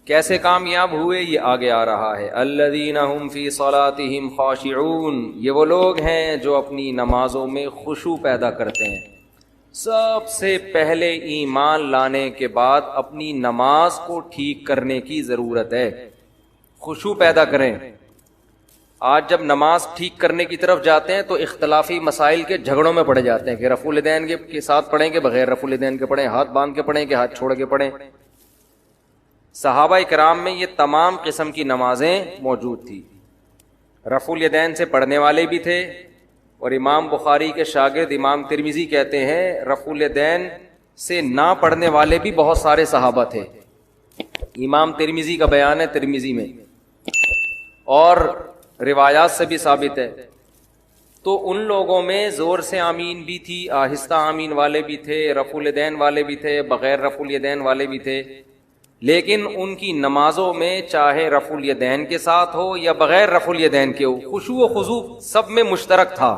کیسے کامیاب ہوئے یہ آگے آ رہا ہے. الذین هم فی صلاتہم خاشعون، یہ وہ لوگ ہیں جو اپنی نمازوں میں خشوع پیدا کرتے ہیں. سب سے پہلے ایمان لانے کے بعد اپنی نماز کو ٹھیک کرنے کی ضرورت ہے. خشوع پیدا کریں. آج جب نماز ٹھیک کرنے کی طرف جاتے ہیں تو اختلافی مسائل کے جھگڑوں میں پڑے جاتے ہیں کہ رفع الیدین کے ساتھ پڑھیں کہ بغیر رفع الیدین کے پڑھیں، ہاتھ باندھ کے پڑھیں کہ ہاتھ چھوڑ کے پڑھیں. صحابہ کرام میں یہ تمام قسم کی نمازیں موجود تھی. رفع الیدین سے پڑھنے والے بھی تھے، اور امام بخاری کے شاگرد امام ترمذی کہتے ہیں رفع الیدین سے نہ پڑھنے والے بھی بہت سارے صحابہ تھے. امام ترمذی کا بیان ہے ترمذی میں، اور روایات سے بھی ثابت ہے. تو ان لوگوں میں زور سے آمین بھی تھی، آہستہ آمین والے بھی تھے، رفع الیدین والے بھی تھے، بغیر رفع الیدین والے بھی تھے. لیکن ان کی نمازوں میں چاہے رفع الیدین کے ساتھ ہو یا بغیر رفع الیدین کے ہو، خشوع و خضوع سب میں مشترک تھا.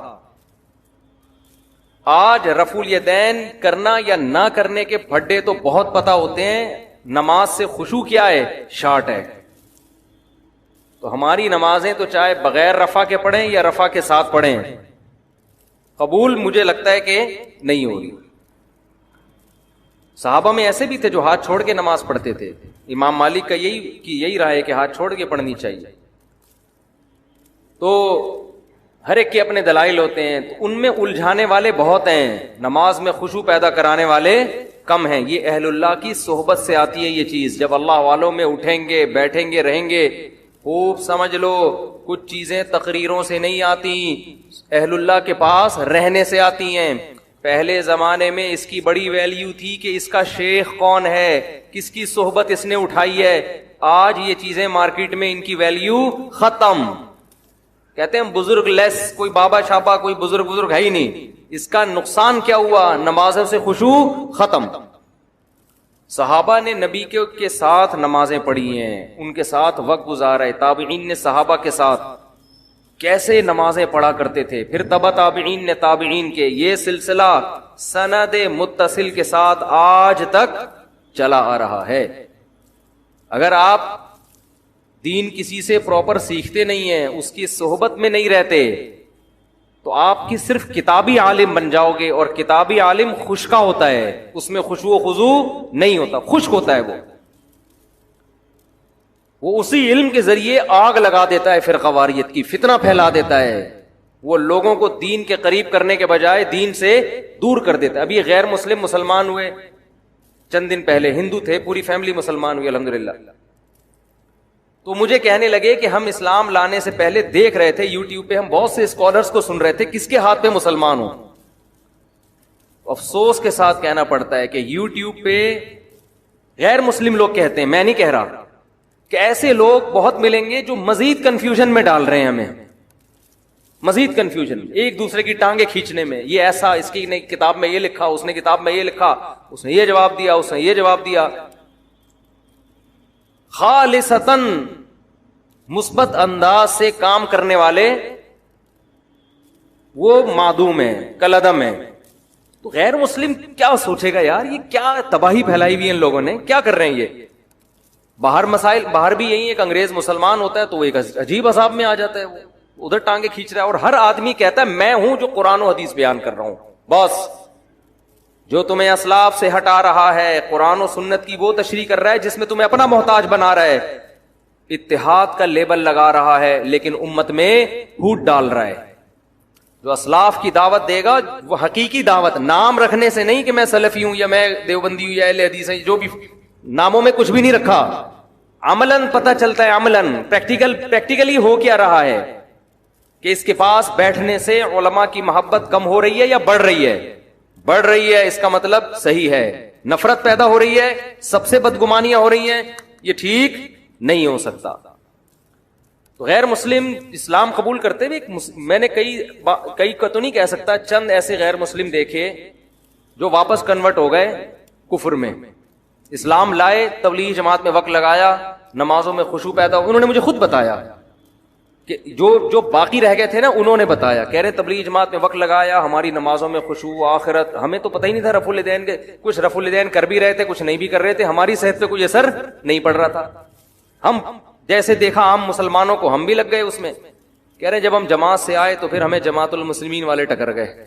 آج رفع الیدین کرنا یا نہ کرنے کے پھڈے تو بہت پتہ ہوتے ہیں، نماز سے خشوع کیا ہے؟ شارٹ ہے. تو ہماری نمازیں تو چاہے بغیر رفع کے پڑھیں یا رفع کے ساتھ پڑھیں، قبول مجھے لگتا ہے کہ نہیں ہو رہی. صحابہ میں ایسے بھی تھے جو ہاتھ چھوڑ کے نماز پڑھتے تھے. امام مالک کا یہی رائے ہے کہ ہاتھ چھوڑ کے پڑھنی چاہیے. تو ہر ایک کے اپنے دلائل ہوتے ہیں. تو ان میں الجھانے والے بہت ہیں، نماز میں خشوع پیدا کرانے والے کم ہیں. یہ اہل اللہ کی صحبت سے آتی ہے یہ چیز. جب اللہ والوں میں اٹھیں گے، بیٹھیں گے، رہیں گے، خوب سمجھ لو کچھ چیزیں تقریروں سے نہیں آتی، اہل اللہ کے پاس رہنے سے آتی ہیں. پہلے زمانے میں اس کی بڑی ویلیو تھی کہ اس کا شیخ کون ہے، کس کی صحبت اس نے اٹھائی ہے. آج یہ چیزیں مارکیٹ میں ان کی ویلیو ختم. کہتے ہیں بزرگ لیس، کوئی بابا شابا کوئی بزرگ ہے ہی نہیں. اس کا نقصان کیا ہوا؟ نمازوں سے خشوع ختم. صحابہ نے نبی کے ساتھ نمازیں پڑھی ہیں، ان کے ساتھ وقت گزارا ہے. تابعین نے صحابہ کے ساتھ کیسے نمازیں پڑھا کرتے تھے، پھر تبع تابعین نے تابعین کے، یہ سلسلہ سند متصل کے ساتھ آج تک چلا آ رہا ہے. اگر آپ دین کسی سے پراپر سیکھتے نہیں ہیں، اس کی صحبت میں نہیں رہتے، تو آپ کی صرف کتابی عالم بن جاؤ گے. اور کتابی عالم خشکا ہوتا ہے، اس میں خشوع و خضوع نہیں ہوتا، خشک ہوتا ہے. وہ اسی علم کے ذریعے آگ لگا دیتا ہے فرقہ واریت کی، فتنہ پھیلا دیتا ہے. وہ لوگوں کو دین کے قریب کرنے کے بجائے دین سے دور کر دیتا ہے. ابھی غیر مسلم مسلمان ہوئے چند دن پہلے، ہندو تھے، پوری فیملی مسلمان ہوئی الحمدللہ. تو مجھے کہنے لگے کہ ہم اسلام لانے سے پہلے دیکھ رہے تھے یوٹیوب پہ، ہم بہت سے اسکالرز کو سن رہے تھے کس کے ہاتھ پہ مسلمان ہوں. افسوس کے ساتھ کہنا پڑتا ہے کہ یوٹیوب پہ غیر مسلم لوگ کہتے ہیں، میں نہیں کہہ رہا، کہ ایسے لوگ بہت ملیں گے جو مزید کنفیوژن میں ڈال رہے ہیں ہمیں، مزید کنفیوژن، ایک دوسرے کی ٹانگیں کھینچنے میں. یہ ایسا، اس کی نے کتاب میں یہ لکھا، اس نے کتاب میں یہ لکھا، اس نے یہ جواب دیا، اس نے یہ جواب دیا. خالصتاً مثبت انداز سے کام کرنے والے وہ معدوم ہیں، کالعدم ہیں. تو غیر مسلم کیا سوچے گا یار، یہ کیا تباہی پھیلائی ہوئی ان لوگوں نے، کیا کر رہے ہیں یہ. باہر مسائل، باہر بھی یہی ہے کہ انگریز مسلمان ہوتا ہے تو وہ ایک عجیب عذاب میں آ جاتا ہے، وہ ادھر ٹانگیں کھینچ رہا ہے. اور ہر آدمی کہتا ہے میں ہوں جو قرآن و حدیث بیان کر رہا ہوں. بس جو تمہیں اسلاف سے ہٹا رہا ہے، قرآن و سنت کی وہ تشریح کر رہا ہے جس میں تمہیں اپنا محتاج بنا رہا ہے، اتحاد کا لیبل لگا رہا ہے، لیکن امت میں پھوٹ ڈال رہا ہے. جو اسلاف کی دعوت دے گا وہ حقیقی دعوت، نام رکھنے سے نہیں کہ میں سلفی ہوں یا میں دیوبندی ہوں یا اہل حدیث ہوں، جو بھی ناموں میں کچھ بھی نہیں رکھا. عملاً پتہ چلتا ہے، عملاً پریکٹیکلی ہو کیا رہا ہے کہ اس کے پاس بیٹھنے سے علماء کی محبت کم ہو رہی ہے یا بڑھ رہی ہے؟ بڑھ رہی ہے. اس کا مطلب صحیح ہے، نفرت پیدا ہو رہی ہے، سب سے بدگمانیاں ہو رہی ہیں. یہ ٹھیک نہیں ہو سکتا. تو غیر مسلم اسلام قبول کرتے ہوئے میں نے کئی کا تو نہیں کہہ سکتا، چند ایسے غیر مسلم دیکھے جو واپس کنورٹ ہو گئے کفر میں. اسلام لائے، تبلیغ جماعت میں وقت لگایا، نمازوں میں خشوع پیدا ہو. انہوں نے مجھے خود بتایا کہ جو باقی رہ گئے تھے نا، انہوں نے بتایا، کہہ رہے تبلیغ جماعت میں وقت لگایا، ہماری نمازوں میں خشوع، آخرت. ہمیں تو پتہ ہی نہیں تھا رفع الیدین کے، کچھ رفع الیدین کر بھی رہے تھے، کچھ نہیں بھی کر رہے تھے، ہماری صحت پہ کوئی اثر نہیں پڑ رہا تھا. ہم جیسے دیکھا عام مسلمانوں کو، ہم بھی لگ گئے اس میں. کہہ رہے ہیں جب ہم جماعت سے آئے تو پھر ہمیں جماعت المسلمین والے ٹکر گئے.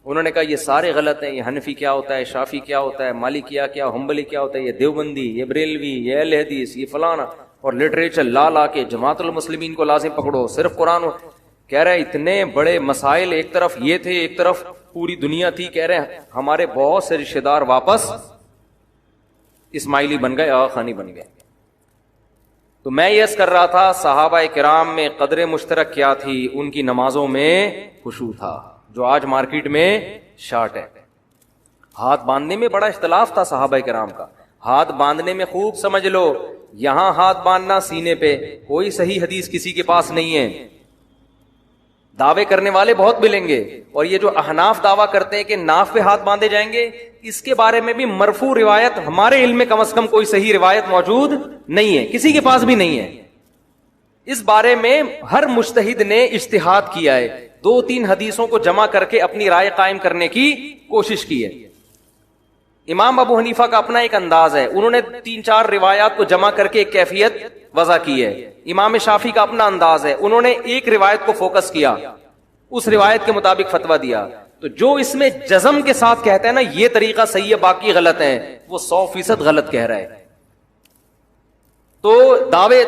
انہوں نے کہا یہ سارے غلط ہیں، یہ حنفی کیا ہوتا ہے، شافی کیا ہوتا ہے، مالکیہ کیا، حنبلی کیا ہوتا ہے، یہ دیوبندی، یہ بریلوی، یہ اہل حدیث، یہ فلانا، اور لٹریچر لا کے جماعت المسلمین کو لازم پکڑو، صرف قرآن. کہہ رہے اتنے بڑے مسائل، ایک طرف یہ تھے، ایک طرف پوری دنیا تھی. کہہ رہے ہیں ہمارے بہت سے رشتے دار واپس اسماعیلی بن گئے، آغا خانی بن گئے. تو میں یہ کر رہا تھا صحابہ کرام میں قدر مشترک کیا تھی، ان کی نمازوں میں خشوع تھا، جو آج مارکیٹ میں شارٹ ہے. ہاتھ باندھنے میں بڑا اختلاف تھا صحابہ کرام کا. ہاتھ باندھنے میں خوب سمجھ لو، یہاں ہاتھ باندھنا سینے پہ، کوئی صحیح حدیث کسی کے پاس نہیں ہے. دعوے کرنے والے بہت ملیں گے، اور یہ جو احناف دعویٰ کرتے ہیں کہ ناف پہ ہاتھ باندھے جائیں گے، اس کے بارے میں بھی مرفوع روایت ہمارے علم میں کم از کم کوئی صحیح روایت موجود نہیں ہے، کسی کے پاس بھی نہیں ہے. اس بارے میں ہر مجتہد نے اجتہاد کیا ہے، 2-3 حدیثوں کو جمع کر کے اپنی رائے قائم کرنے کی کوشش کی ہے. امام ابو حنیفہ کا اپنا ایک انداز ہے، انہوں نے 3-4 روایات کو جمع کر کے ایک کیفیت وضع کی ہے. امام شافعی کا اپنا انداز ہے، انہوں نے ایک روایت کو فوکس کیا، اس روایت کے مطابق فتویٰ دیا. تو جو اس میں جزم کے ساتھ کہتا ہے نا یہ طریقہ صحیح ہے باقی غلط ہیں، وہ 100% غلط کہہ رہا ہے. تو دعوے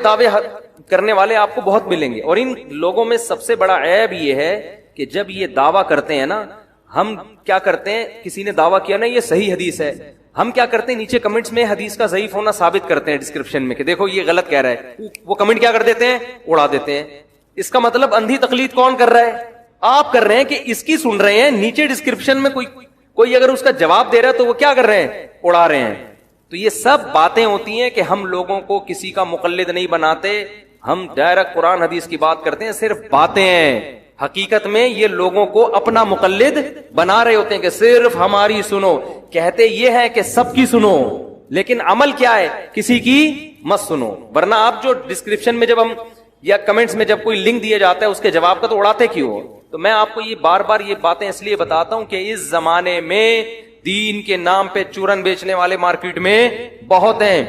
کرنے والے آپ کو بہت ملیں گے، اور ان لوگوں میں سب سے بڑا عیب یہ ہے کہ جب یہ دعویٰ کرتے ہیں نا، ہم کیا کرتے ہیں، کسی نے دعویٰ کیا نا یہ صحیح حدیث ہے، ہم کیا کرتے ہیں نیچے کمنٹس میں حدیث کا ضعیف ہونا ثابت کرتے ہیں، ڈسکرپشن میں کہ دیکھو یہ غلط کہہ رہا ہے. وہ کمنٹ کیا کر دیتے ہیں، اڑا دیتے ہیں. اس کا مطلب اندھی تقلید کون کر رہا ہے؟ آپ کر رہے ہیں کہ اس کی سن رہے ہیں، نیچے ڈسکرپشن میں کوئی اگر اس کا جواب دے رہا ہے تو وہ کیا کر رہے ہیں، اڑا رہے ہیں. تو یہ سب باتیں ہوتی ہیں کہ ہم لوگوں کو کسی کا مقلد نہیں بناتے، ہم ڈائریکٹ قرآن حدیث کی بات کرتے ہیں، صرف باتیں ہیں. حقیقت میں یہ لوگوں کو اپنا مقلد بنا رہے ہوتے ہیں کہ صرف ہماری سنو. کہتے یہ ہے کہ سب کی سنو، لیکن عمل کیا ہے، کسی کی مت سنو. ورنہ آپ جو ڈسکرپشن میں جب ہم یا کمنٹس میں جب کوئی لنک دیا جاتا ہے اس کے جواب کا تو اڑاتے کیوں ہو؟ تو میں آپ کو یہ بار بار یہ باتیں اس لیے بتاتا ہوں کہ اس زمانے میں دین کے نام پہ چورن بیچنے والے مارکیٹ میں بہت ہیں.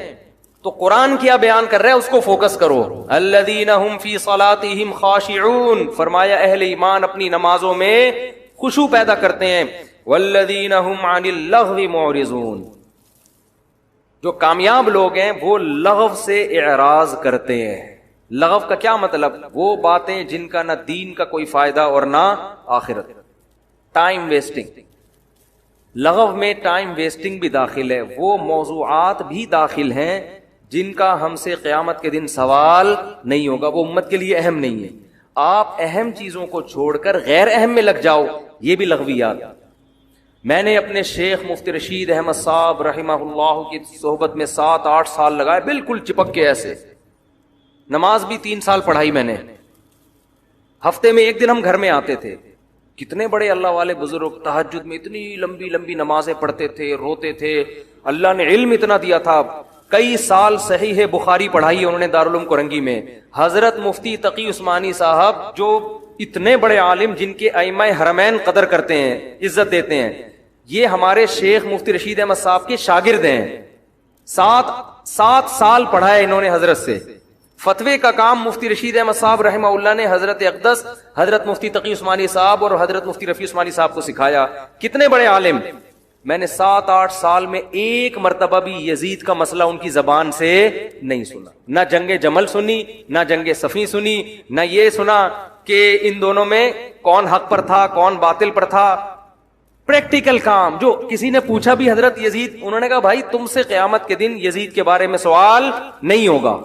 تو قرآن کیا بیان کر رہا ہے اس کو فوکس کرو. الذین هم فی صلاتہم خاشعون، فرمایا اہل ایمان اپنی نمازوں میں خشوع پیدا کرتے ہیں. والذین هم عن اللغو معرضون، جو کامیاب لوگ ہیں وہ لغو سے اعراض کرتے ہیں. لغو کا کیا مطلب؟ وہ باتیں جن کا نہ دین کا کوئی فائدہ اور نہ آخرت. ٹائم ویسٹنگ، لغو میں ٹائم ویسٹنگ بھی داخل ہے، وہ موضوعات بھی داخل ہیں جن کا ہم سے قیامت کے دن سوال نہیں ہوگا، وہ امت کے لیے اہم نہیں ہے. آپ اہم چیزوں کو چھوڑ کر غیر اہم میں لگ جاؤ، یہ بھی لغویات. میں نے اپنے شیخ مفتی رشید احمد صاحب رحمہ اللہ کی صحبت میں 7-8 سال لگائے، بالکل چپک کے ایسے. نماز بھی 3 سال پڑھائی میں نے. ہفتے میں 1 دن ہم گھر میں آتے تھے. کتنے بڑے اللہ والے بزرگ تہجد میں اتنی لمبی لمبی نمازیں پڑھتے تھے، روتے تھے. اللہ نے علم اتنا دیا تھا. کئی سال صحیح بخاری پڑھائی انہوں نے دارالعلوم کرنگی میں. حضرت مفتی تقی عثمانی صاحب جو اتنے بڑے عالم جن کے ائمہ حرمین قدر کرتے ہیں، عزت دیتے ہیں، یہ ہمارے شیخ مفتی رشید احمد صاحب کے شاگرد ہیں. 7 سال پڑھا ہے انہوں نے حضرت سے. فتوے کا کام مفتی رشید احمد صاحب رحمہ اللہ نے حضرت اقدس، حضرت مفتی تقی عثمانی صاحب اور حضرت مفتی رفیع عثمانی صاحب کو سکھایا. کتنے بڑے عالم. میں نے 7-8 سال میں ایک مرتبہ بھی یزید کا مسئلہ ان کی زبان سے نہیں سنا. نہ جنگ جمل سنی، نہ جنگ صفین سنی، نہ یہ سنا کہ ان دونوں میں کون حق پر تھا کون باطل پر تھا. پریکٹیکل کام. جو کسی نے پوچھا بھی حضرت یزید، انہوں نے کہا بھائی تم سے قیامت کے دن یزید کے بارے میں سوال نہیں ہوگا.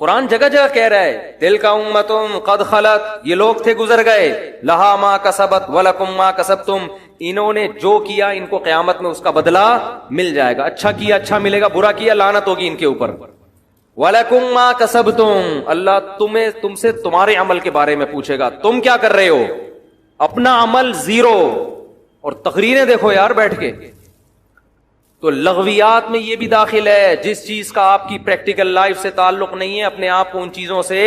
قرآن جگہ جگہ کہہ رہا ہے تلک امتم قد خلت، یہ لوگ تھے گزر گئے، لہا ما کسبت ولکم ما کسبتم، انہوں نے جو کیا ان کو قیامت میں اس کا بدلہ مل جائے گا. اچھا کیا اچھا ملے گا، برا کیا لعنت ہوگی ان کے اوپر. ولکم ما کسبتم، اللہ تم سے تمہارے عمل کے بارے میں پوچھے گا، تم کیا کر رہے ہو. اپنا عمل زیرو، اور تقریریں دیکھو یار بیٹھ کے. تو لغویات میں یہ بھی داخل ہے، جس چیز کا آپ کی پریکٹیکل لائف سے تعلق نہیں ہے اپنے آپ کو ان چیزوں سے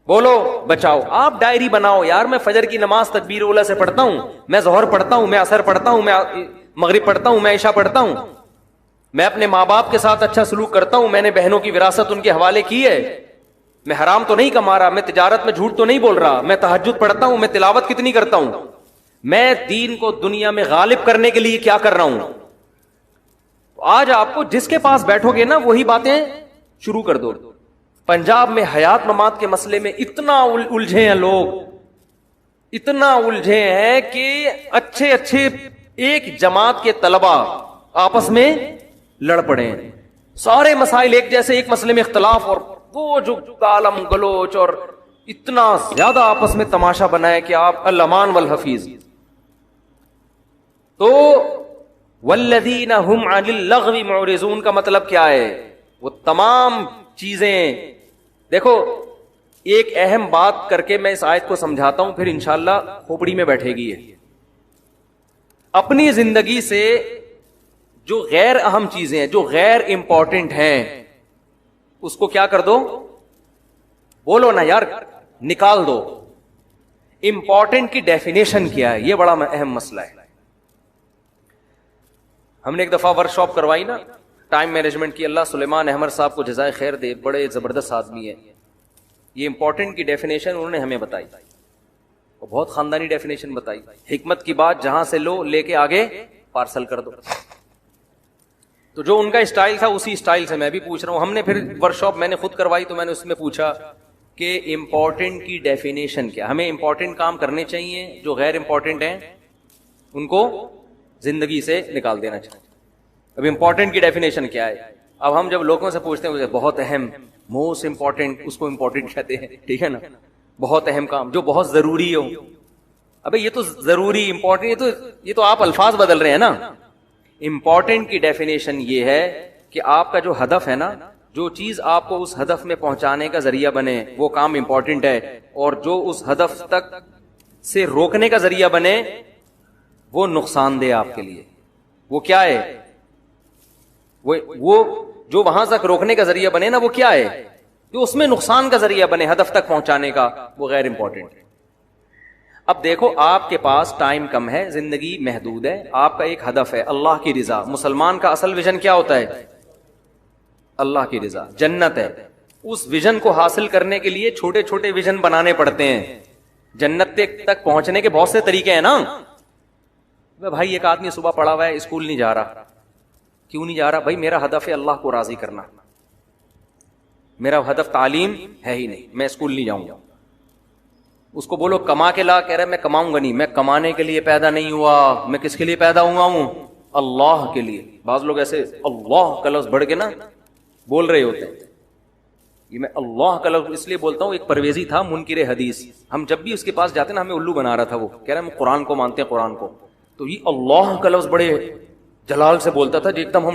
بولو بچاؤ. آپ ڈائری بناؤ یار، میں فجر کی نماز تکبیر اولا سے پڑھتا ہوں، میں ظہر پڑھتا ہوں، میں عصر پڑھتا ہوں، میں مغرب پڑھتا ہوں، میں عشاء پڑھتا ہوں. میں اپنے ماں باپ کے ساتھ اچھا سلوک کرتا ہوں, میں نے بہنوں کی وراثت ان کے حوالے کی ہے, میں حرام تو نہیں کما رہا, میں تجارت میں جھوٹ تو نہیں بول رہا, میں تہجد پڑھتا ہوں, میں تلاوت کتنی کرتا ہوں, میں دین کو دنیا میں غالب کرنے کے لیے کیا کر رہا ہوں. آج آپ کو جس کے پاس بیٹھو گے نا وہی باتیں شروع کر دو. پنجاب میں حیات ممات کے مسئلے میں اتنا الجھے ہیں لوگ, اتنا الجھے ہیں کہ اچھے اچھے ایک جماعت کے طلبا آپس میں لڑ پڑے ہیں, سارے مسائل ایک جیسے, ایک مسئلے میں اختلاف, اور وہ جو گالم گلوچ اور اتنا زیادہ آپس میں تماشا بنا ہے کہ آپ الامان والحفیظ. تو والذین هم عن اللغو معرضون کا مطلب کیا ہے؟ وہ تمام چیزیں دیکھو, ایک اہم بات کر کے میں اس آیت کو سمجھاتا ہوں, پھر انشاءاللہ کھوپڑی میں بیٹھے گی. اپنی زندگی سے جو غیر اہم چیزیں ہیں, جو غیر امپورٹنٹ ہیں, اس کو کیا کر دو, بولو نا یار, نکال دو. امپورٹنٹ کی ڈیفینیشن کیا ہے, یہ بڑا اہم مسئلہ ہے. ہم نے ایک دفعہ ورک شاپ کروائی نا ٹائم مینجمنٹ کی, اللہ سلیمان احمد صاحب کو جزائے خیر دے, بڑے زبردست آدمی ہیں. یہ امپورٹنٹ کی ڈیفینیشن انہوں نے ہمیں بتائی, اور بہت خاندانی ڈیفینیشن بتائی. حکمت کی بات جہاں سے لو لے کے آگے پارسل کر دو. تو جو ان کا اسٹائل تھا اسی اسٹائل سے میں بھی پوچھ رہا ہوں. ہم نے پھر ورک شاپ میں نے خود کروائی تو میں نے اس میں پوچھا کہ امپورٹنٹ کی ڈیفینیشن کیا. ہمیں امپورٹنٹ کام کرنے چاہیے, جو غیر امپورٹنٹ ہیں ان کو زندگی سے نکال دینا چاہیے. اب امپورٹنٹ کی ڈیفینیشن کیا ہے؟ اب ہم جب لوگوں سے پوچھتے ہیں بہت اہم, موسٹ امپورٹنٹ, اس کو امپورٹنٹ کہتے ہیں, ٹھیک ہے نا, بہت اہم کام جو بہت ضروری ہو. ابے یہ تو ضروری امپورٹنٹ, یہ تو آپ الفاظ بدل رہے ہیں نا. امپورٹنٹ کی ڈیفینیشن یہ ہے کہ آپ کا جو ہدف ہے نا, جو چیز آپ کو اس ہدف میں پہنچانے کا ذریعہ بنے وہ کام امپورٹنٹ ہے, اور جو اس ہدف تک سے روکنے کا ذریعہ بنے وہ نقصان دہ آپ کے لیے. وہ کیا ہے؟ وہ جو وہاں تک روکنے کا ذریعہ بنے نا وہ کیا ہے؟ جو اس میں نقصان کا ذریعہ بنے ہدف تک پہنچانے کا, وہ غیر امپورٹنٹ ہے. اب دیکھو آپ کے پاس ٹائم کم ہے, زندگی محدود ہے, آپ کا ایک ہدف ہے اللہ کی رضا. مسلمان کا اصل ویژن کیا ہوتا ہے؟ اللہ کی رضا, جنت ہے. اس ویژن کو حاصل کرنے کے لیے چھوٹے چھوٹے ویژن بنانے پڑتے ہیں. جنت تک پہنچنے کے بہت سے طریقے ہیں نا. بھائی ایک آدمی صبح پڑھا ہوا ہے, اسکول نہیں جا رہا. کیوں نہیں جا رہا؟ بھائی میرا ہدف ہے اللہ کو راضی کرنا, میرا ہدف تعلیم ہے ہی نہیں, میں اسکول نہیں جاؤں گا. اس کو بولو کما کے لا, کہہ رہا ہے میں کماؤں گا نہیں. میں کمانے کے لیے پیدا نہیں ہوا, میں کس کے لیے پیدا ہوا ہوں؟ اللہ کے لیے. بعض لوگ ایسے اللہ کا لفظ بڑھ کے نا بول رہے ہوتے ہیں. یہ میں اللہ کا لفظ اس لیے بولتا ہوں, ایک پرویزی تھا منکر حدیث, ہم جب بھی اس کے پاس جاتے نا ہمیں الو بنا رہا تھا. وہ کہہ رہا ہے ہم قرآن کو مانتے ہیں, قرآن کو. تو یہ اللہ کا لفظ بڑے جلال سے بولتا تھا, جو ایک دم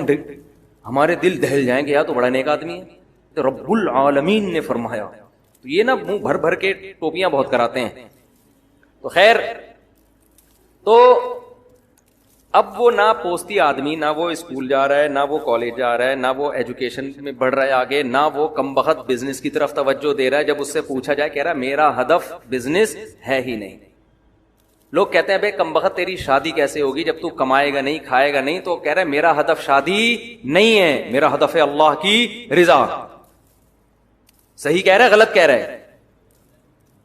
ہمارے دل دہل جائیں گے, یا تو بڑا نیک آدمی ہے. تو رب العالمین نے فرمایا. تو یہ نا منہ بھر بھر کے ٹوپیاں بہت کراتے ہیں. تو خیر, تو اب وہ نہ پوستی آدمی, نہ وہ اسکول جا رہا ہے, نہ وہ کالج جا رہا ہے, نہ وہ ایجوکیشن میں بڑھ رہا ہے آگے, نہ وہ کم بخت بزنس کی طرف توجہ دے رہا ہے. جب اس سے پوچھا جائے, کہہ رہا ہے میرا ہدف بزنس ہے ہی نہیں. لوگ کہتے ہیں بھائی کم بخت تیری شادی کیسے ہوگی جب تو کمائے گا نہیں, کھائے گا نہیں. تو کہہ رہا ہے میرا ہدف شادی نہیں ہے, میرا ہدف ہے اللہ کی رضا. صحیح کہہ رہا ہے غلط کہہ رہا ہے؟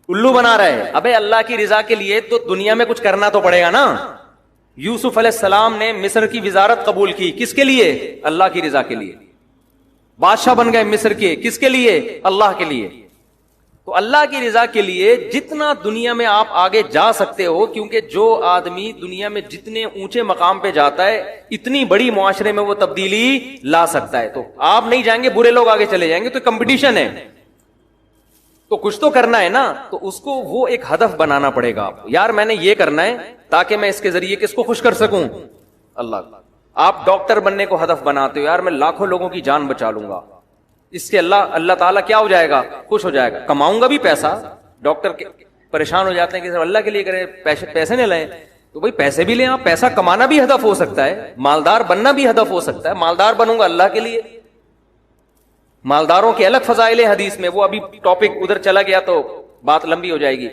الو بنا رہا ہے. ابے اللہ کی رضا کے لیے تو دنیا میں کچھ کرنا تو پڑے گا نا. یوسف علیہ السلام نے مصر کی وزارت قبول کی, کس کے لیے؟ اللہ کی رضا کے لیے. بادشاہ بن گئے مصر کے, کس کے لیے؟ اللہ کے لیے. تو اللہ کی رضا کے لیے جتنا دنیا میں آپ آگے جا سکتے ہو, کیونکہ جو آدمی دنیا میں جتنے اونچے مقام پہ جاتا ہے اتنی بڑی معاشرے میں وہ تبدیلی لا سکتا ہے. تو آپ نہیں جائیں گے, برے لوگ آگے چلے جائیں گے, تو کمپٹیشن ہے. تو کچھ تو کرنا ہے نا, تو اس کو وہ ایک ہدف بنانا پڑے گا. آپ یار میں نے یہ کرنا ہے تاکہ میں اس کے ذریعے کس کو خوش کر سکوں؟ اللہ. آپ ڈاکٹر بننے کو ہدف بناتے ہو, یار میں لاکھوں لوگوں کی جان بچا لوں گا, اس سے اللہ تعالیٰ کیا ہو جائے گا؟ خوش ہو جائے گا. کماؤں گا بھی پیسہ. ڈاکٹر پریشان ہو جاتے ہیں کہ اللہ کے لیے کریں, پیسے نہ لیں. تو بھائی پیسے بھی لیں آپ, پیسہ کمانا بھی ہدف ہو سکتا ہے, مالدار بننا بھی ہدف ہو سکتا ہے. مالدار بنوں گا اللہ کے لیے. مالداروں کے الگ فضائل حدیث میں, وہ ابھی ٹاپک ادھر چلا گیا تو بات لمبی ہو جائے گی.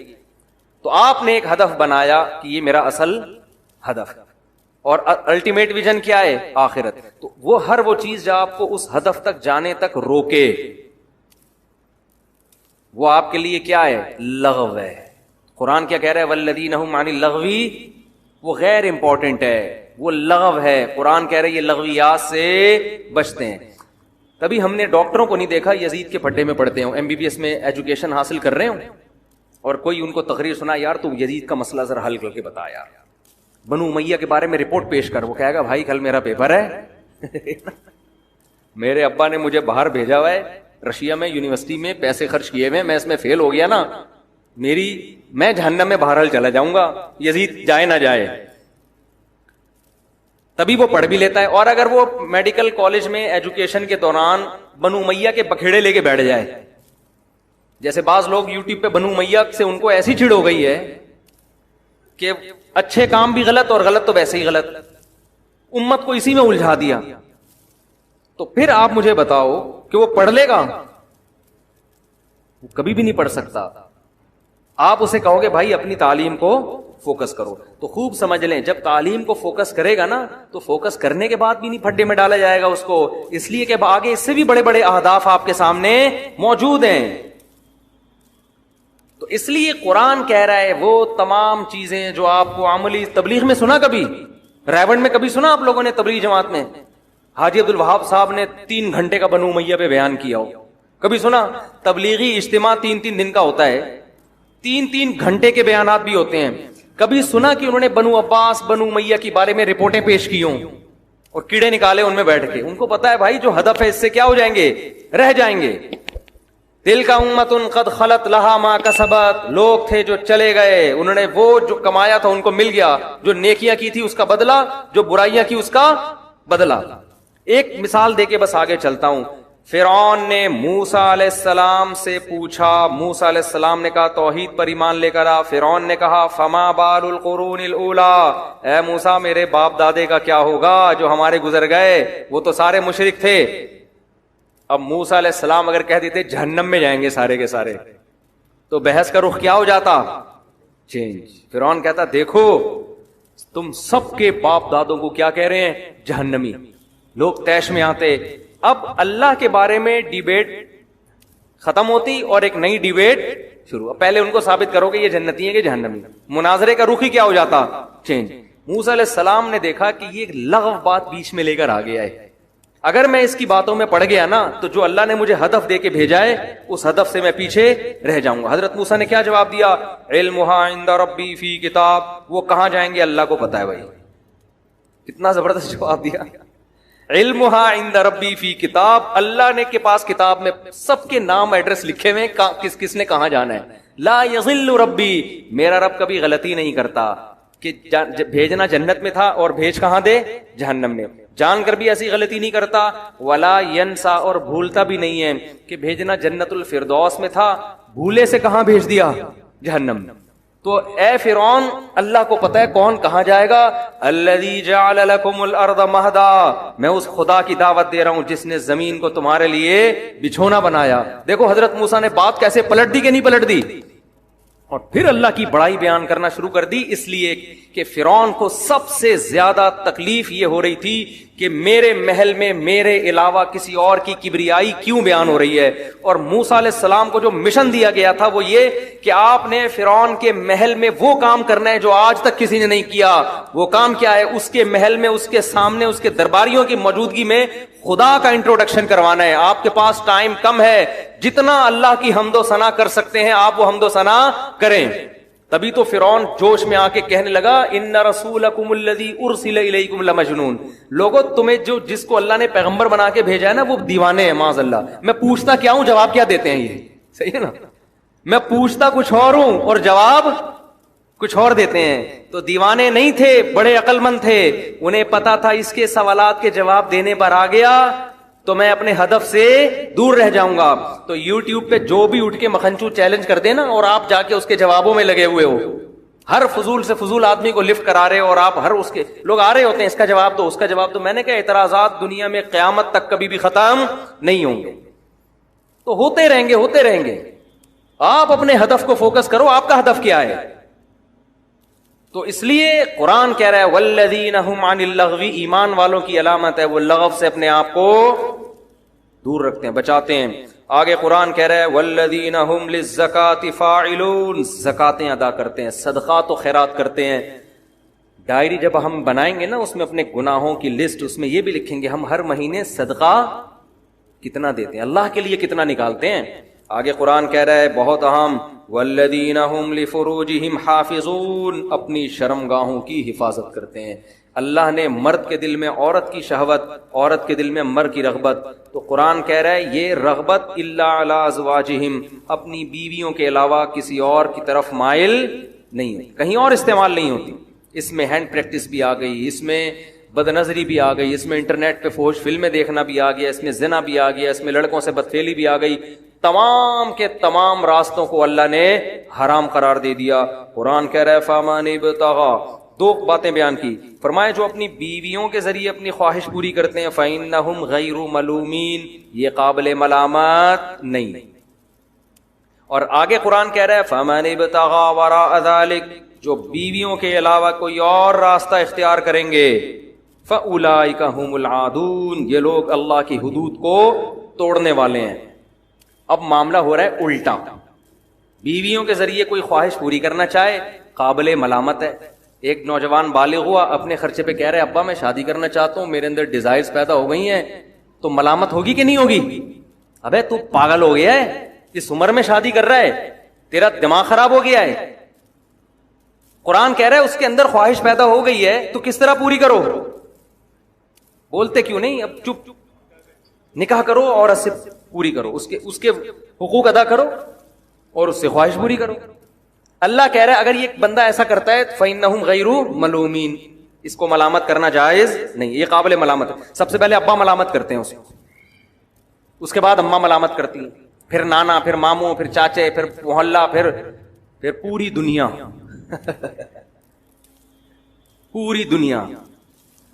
تو آپ نے ایک ہدف بنایا کہ یہ میرا اصل ہدف ہے, اور الٹیمیٹ ویژن کیا ہے؟ آخرت. تو وہ ہر وہ چیز جو آپ کو اس ہدف تک جانے تک روکے وہ آپ کے لیے کیا ہے؟ لغو ہے. قرآن کیا کہہ رہا ہے؟ والذین هم عن اللغو، وہ غیر امپورٹنٹ ہے، وہ لغو ہے. قرآن کہہ رہا ہے یہ لغویات سے بچتے ہیں. کبھی ہم نے ڈاکٹروں کو نہیں دیکھا یزید کے پھڈے میں پڑھتے ہوں، ایم بی بی ایس میں ایجوکیشن حاصل کر رہے ہوں، اور کوئی ان کو تقریر سنا، یار تو یزید کا مسئلہ ذرا حل کر کے بتا یار، بنو امیہ کے بارے میں رپورٹ پیش کر. وہ کہے گا بھائی کل میرا پیپر ہے میرے ابا نے مجھے باہر بھیجا ہوا ہے رشیا میں، یونیورسٹی میں پیسے خرچ کیے ہوئے، میں اس میں فیل ہو گیا نا، میں جہنم میں بہرحال چلا جاؤں گا، یزید جائے نہ جائے. تبھی وہ پڑھ بھی لیتا ہے. اور اگر وہ میڈیکل کالج میں ایجوکیشن کے دوران بنو امیہ کے بکھیڑے لے کے بیٹھ جائے، جیسے بعض لوگ یوٹیوب پہ بنو امیہ سے ان کو ایسی چڑ ہو گئی ہے کہ اچھے کام بھی غلط اور غلط تو ویسے ہی غلط، امت کو اسی میں الجھا دیا، تو پھر آپ مجھے بتاؤ کہ وہ پڑھ لے گا؟ وہ کبھی بھی نہیں پڑھ سکتا. آپ اسے کہو گے بھائی اپنی تعلیم کو فوکس کرو، تو خوب سمجھ لیں جب تعلیم کو فوکس کرے گا نا تو فوکس کرنے کے بعد بھی نہیں پھڈے میں ڈالا جائے گا اس کو، اس لیے کہ آگے اس سے بھی بڑے بڑے اہداف آپ کے سامنے موجود ہیں. تو اس لیے قرآن کہہ رہا ہے وہ تمام چیزیں جو آپ کو عملی تبلیغ میں سنا، کبھی ریونڈ میں کبھی سنا آپ لوگوں نے تبلیغ جماعت میں حاجی عبد الوہاب صاحب نے 3 گھنٹے کا بنو امیہ پہ بیان کیا ہو؟ کبھی سنا؟ تبلیغی اجتماع 3 دن کا ہوتا ہے، 3 گھنٹے کے بیانات بھی ہوتے ہیں. کبھی سنا کہ انہوں نے بنو عباس بنو امیہ کے بارے میں رپورٹیں پیش کی ہوں اور کیڑے نکالے ان میں بیٹھ کے؟ ان کو پتا ہے بھائی جو ہدف ہے اس سے کیا ہو جائیں گے؟ رہ جائیں گے. تلک امۃ قد خلت لہا ما کسبت، لوگ تھے جو چلے گئے، انہوں نے وہ جو کمایا تھا ان کو مل گیا، جو نیکیاں کی تھی اس کا بدلہ، جو برائیاں کی اس کا بدلہ. ایک مثال دے کے بس آگے چلتا ہوں. فرعون نے موسیٰ علیہ السلام سے پوچھا، موسیٰ علیہ السلام نے کہا توحید پر ایمان لے کر آ. فرعون نے کہا فما بال القرون الاولی، اے موسیٰ میرے باپ دادے کا کیا ہوگا جو ہمارے گزر گئے، وہ تو سارے مشرک تھے. اب موسیٰ علیہ السلام اگر کہہ دیتے جہنم میں جائیں گے سارے کے سارے، تو بحث کا رخ کیا ہو جاتا؟ چینج. فرعون کہتا دیکھو تم سب کے باپ دادوں کو کیا کہہ رہے ہیں؟ جہنمی. لوگ طیش میں آتے. اب اللہ کے بارے میں ڈیبیٹ ختم ہوتی اور ایک نئی ڈیبیٹ شروع. پہلے ان کو ثابت کرو کہ یہ جنتی ہیں کہ جہنمی. مناظرے کا رخ ہی کیا ہو جاتا؟ چینج. موسیٰ علیہ السلام نے دیکھا کہ یہ لغو بات بیچ میں لے کر آ گیا ہے، اگر میں اس کی باتوں میں پڑ گیا نا تو جو اللہ نے مجھے ہدف دے کے بھیجا ہے اس ہدف سے میں پیچھے رہ جاؤں گا. حضرت موسیٰ نے کیا جواب دیا؟ علمها عند ربی فی کتاب. وہ کہاں جائیں گے اللہ کو پتا ہے. بھائی کتنا زبردست جواب دیا. علمها عند ربی فی کتاب، اللہ نے کے پاس کتاب میں سب کے نام ایڈریس لکھے ہوئے، کس کس نے کہاں جانا ہے. لا یضل ربی، میرا رب کبھی غلطی نہیں کرتا کہ بھیجنا جنت میں تھا اور بھیج کہاں دے؟ جہنم میں. جان کر بھی ایسی غلطی نہیں کرتا. ولا ینسا، اور بھولتا بھی نہیں ہے کہ بھیجنا جنت الفردوس میں تھا، بھولے سے کہاں بھیج دیا؟ جہنم. تو اے فرعون اللہ کو پتہ ہے کون کہاں جائے گا. الذی جعل لکم الارض مہدا، میں اس خدا کی دعوت دے رہا ہوں جس نے زمین کو تمہارے لیے بچھونا بنایا. دیکھو حضرت موسیٰ نے بات کیسے پلٹ دی کہ نہیں پلٹ دی، اور پھر اللہ کی بڑائی بیان کرنا شروع کر دی. اس لیے کہ فرعون کو سب سے زیادہ تکلیف یہ ہو رہی تھی کہ میرے محل میں میرے علاوہ کسی اور کی کبریائی کیوں بیان ہو رہی ہے. اور موسیٰ علیہ السلام کو جو مشن دیا گیا تھا وہ یہ کہ آپ نے فرعون کے محل میں وہ کام کرنا ہے جو آج تک کسی نے نہیں کیا. وہ کام کیا ہے؟ اس کے محل میں، اس کے سامنے، اس کے درباریوں کی موجودگی میں خدا کا انٹروڈکشن کروانا ہے. آپ کے پاس ٹائم کم ہے، جتنا اللہ کی حمد و ثنا کر سکتے ہیں آپ وہ حمد و ثنا کریں. تبھی تو فرعون جوش میں آ کے کہنے لگا ان رسولکم الذی ارسل الیکم لمجنون. لوگوں تمہیں جس کو اللہ نے پیغمبر بنا کے بھیجا ہے نا وہ دیوانے ہیں معاذ اللہ. میں پوچھتا کیا ہوں، جواب کیا دیتے ہیں؟ یہ صحیح ہے نا. میں پوچھتا کچھ اور ہوں اور جواب کچھ اور دیتے ہیں. تو دیوانے نہیں تھے، بڑے عقل مند تھے. انہیں پتا تھا اس کے سوالات کے جواب دینے پر آ گیا تو میں اپنے ہدف سے دور رہ جاؤں گا. تو یوٹیوب پہ جو بھی اٹھ کے مکھنچو چیلنج کر دینا اور آپ جا کے اس کے جوابوں میں لگے ہوئے ہو، ہر فضول سے فضول آدمی کو لفٹ کرا رہے ہو اور آپ ہر اس کے لوگ آ رہے ہوتے ہیں اس کا جواب دو، اس کا جواب دو. میں نے کہا اعتراضات دنیا میں قیامت تک کبھی بھی ختم نہیں ہوں گے، تو ہوتے رہیں گے ہوتے رہیں گے. آپ اپنے ہدف کو فوکس کرو. آپ کا ہدف کیا ہے؟ تو اس لیے قرآن کہہ رہا ہے والذین هم عن اللغو، ایمان والوں کی علامت ہے وہ لغو سے اپنے آپ کو دور رکھتے ہیں، بچاتے ہیں. آگے قرآن کہہ رہا ہے والذین هم للزکاۃ فاعلون، زکاتیں ادا کرتے ہیں، صدقات و خیرات کرتے ہیں. ڈائری جب ہم بنائیں گے نا اس میں اپنے گناہوں کی لسٹ، اس میں یہ بھی لکھیں گے ہم ہر مہینے صدقہ کتنا دیتے ہیں، اللہ کے لیے کتنا نکالتے ہیں. آگے قرآن کہہ رہا ہے بہت اہم والذین هم لفروجہم حافظون، اپنی شرمگاہوں کی حفاظت کرتے ہیں. اللہ نے مرد کے دل میں عورت کی شہوت، عورت کے دل میں مرد کی رغبت، تو قرآن کہہ رہا ہے یہ رغبت الا علی ازواجہم، اپنی بیویوں کے علاوہ کسی اور کی طرف مائل نہیں ہے، کہیں اور استعمال نہیں ہوتی. اس میں ہینڈ پریکٹس بھی آ گئی، اس میں بد نظری بھی آ گئی، اس میں انٹرنیٹ پہ فحش فلمیں دیکھنا بھی آ گیا، اس میں زنا بھی آ گیا، اس میں لڑکوں سے بدفعلی بھی آ گئی. تمام کے تمام راستوں کو اللہ نے حرام قرار دے دیا. قرآن کہہ رہا ہے فَمَنِ ابْتَغَىٰ، دو باتیں بیان کی. فرمایا جو اپنی بیویوں کے ذریعے اپنی خواہش پوری کرتے ہیں فَإِنَّهُمْ غَيْرُ مَلُومِينَ، یہ قابل ملامت نہیں. اور آگے قرآن کہہ رہا ہے فَمَنِ ابْتَغَىٰ وَرَاءَ ذَلِكَ، جو بیویوں کے علاوہ کوئی اور راستہ اختیار کریں گے فَأُولَٰئِكَ هُمُ الْعَادُونَ، یہ لوگ اللہ کی حدود کو توڑنے والے ہیں. اب معاملہ ہو رہا ہے الٹا، بیویوں کے ذریعے کوئی خواہش پوری کرنا چاہے قابل ملامت ہے. ایک نوجوان بالغ ہوا، اپنے خرچے پہ کہہ رہے ابا میں شادی کرنا چاہتا ہوں، میرے اندر ڈیزائرز پیدا ہو گئی ہیں، تو ملامت ہوگی کہ نہیں ہوگی؟ ابے تو پاگل ہو گیا ہے، اس عمر میں شادی کر رہا ہے، تیرا دماغ خراب ہو گیا ہے. قرآن کہہ رہا ہے اس کے اندر خواہش پیدا ہو گئی ہے تو کس طرح پوری کرو؟ بولتے کیوں نہیں؟ اب چپ، نکاح کرو اور اس سے پوری کرو، اس کے حقوق ادا کرو اور اس سے خواہش پوری کرو. اللہ کہہ رہا ہے اگر یہ بندہ ایسا کرتا ہے فَإِنَّهُمْ غَيْرُ مَلُومِينَ، اس کو ملامت کرنا جائز نہیں، یہ قابل ملامت ہے. سب سے پہلے ابا ملامت کرتے ہیں اسے، اس کے بعد اماں ملامت کرتی ہیں، پھر نانا، پھر ماموں، پھر چاچے، پھر محلہ، پھر پوری دنیا پوری دنیا.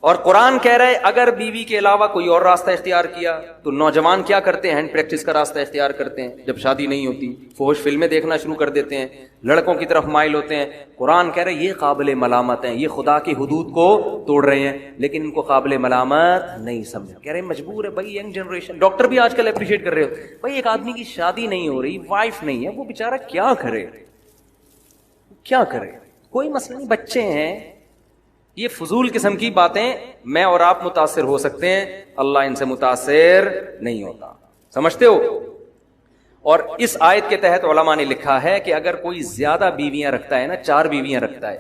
اور قرآن کہہ رہے اگر بیوی کے علاوہ کوئی اور راستہ اختیار کیا تو نوجوان کیا کرتے ہیں؟ ہینڈ پریکٹس کا راستہ اختیار کرتے ہیں. جب شادی نہیں ہوتی فحش فلمیں دیکھنا شروع کر دیتے ہیں، لڑکوں کی طرف مائل ہوتے ہیں. قرآن کہہ رہے یہ قابل ملامت ہیں، یہ خدا کی حدود کو توڑ رہے ہیں، لیکن ان کو قابل ملامت نہیں سمجھا. کہہ رہے مجبور ہے بھائی، ینگ جنریشن، ڈاکٹر بھی آج کل اپریشیٹ کر رہے ہو بھائی، ایک آدمی کی شادی نہیں ہو رہی، وائف نہیں ہے، وہ بیچارہ کیا کرے، کیا کرے؟ کوئی مسئلہ نہیں، بچے ہیں. یہ فضول قسم کی باتیں. میں اور آپ متاثر ہو سکتے ہیں، اللہ ان سے متاثر نہیں ہوتا، سمجھتے ہو؟ اور اس آیت کے تحت علماء نے لکھا ہے کہ اگر کوئی زیادہ بیویاں رکھتا ہے نا، 4 بیویاں رکھتا ہے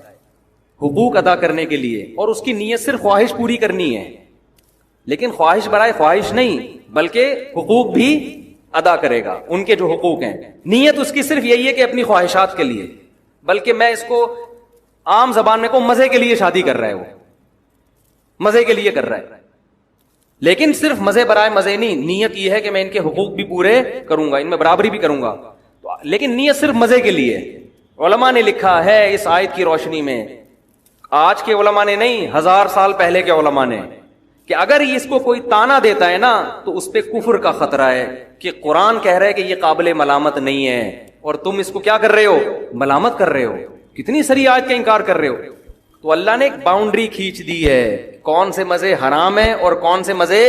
حقوق ادا کرنے کے لیے، اور اس کی نیت صرف خواہش پوری کرنی ہے، لیکن خواہش برائے خواہش نہیں بلکہ حقوق بھی ادا کرے گا، ان کے جو حقوق ہیں، نیت اس کی صرف یہی ہے کہ اپنی خواہشات کے لیے، بلکہ میں اس کو عام زبان میں کو مزے کے لیے شادی کر رہا ہے، وہ مزے کے لیے کر رہا ہے، لیکن صرف مزے برائے مزے نہیں، نیت یہ ہے کہ میں ان کے حقوق بھی پورے کروں گا، ان میں برابری بھی کروں گا، لیکن نیت صرف مزے کے لیے. علماء نے لکھا ہے اس آیت کی روشنی میں، آج کے علماء نے نہیں، 1000 سال پہلے کے علماء نے، کہ اگر اس کو کوئی تانا دیتا ہے نا تو اس پہ کفر کا خطرہ ہے، کہ قرآن کہہ رہا ہے کہ یہ قابل ملامت نہیں ہے اور تم اس کو کیا کر رہے ہو؟ ملامت کر رہے ہو، کتنی سری آیت کا انکار کر رہے ہو. تو اللہ نے ایک باؤنڈری کھینچ دی ہے، کون سے مزے حرام ہیں اور کون سے مزے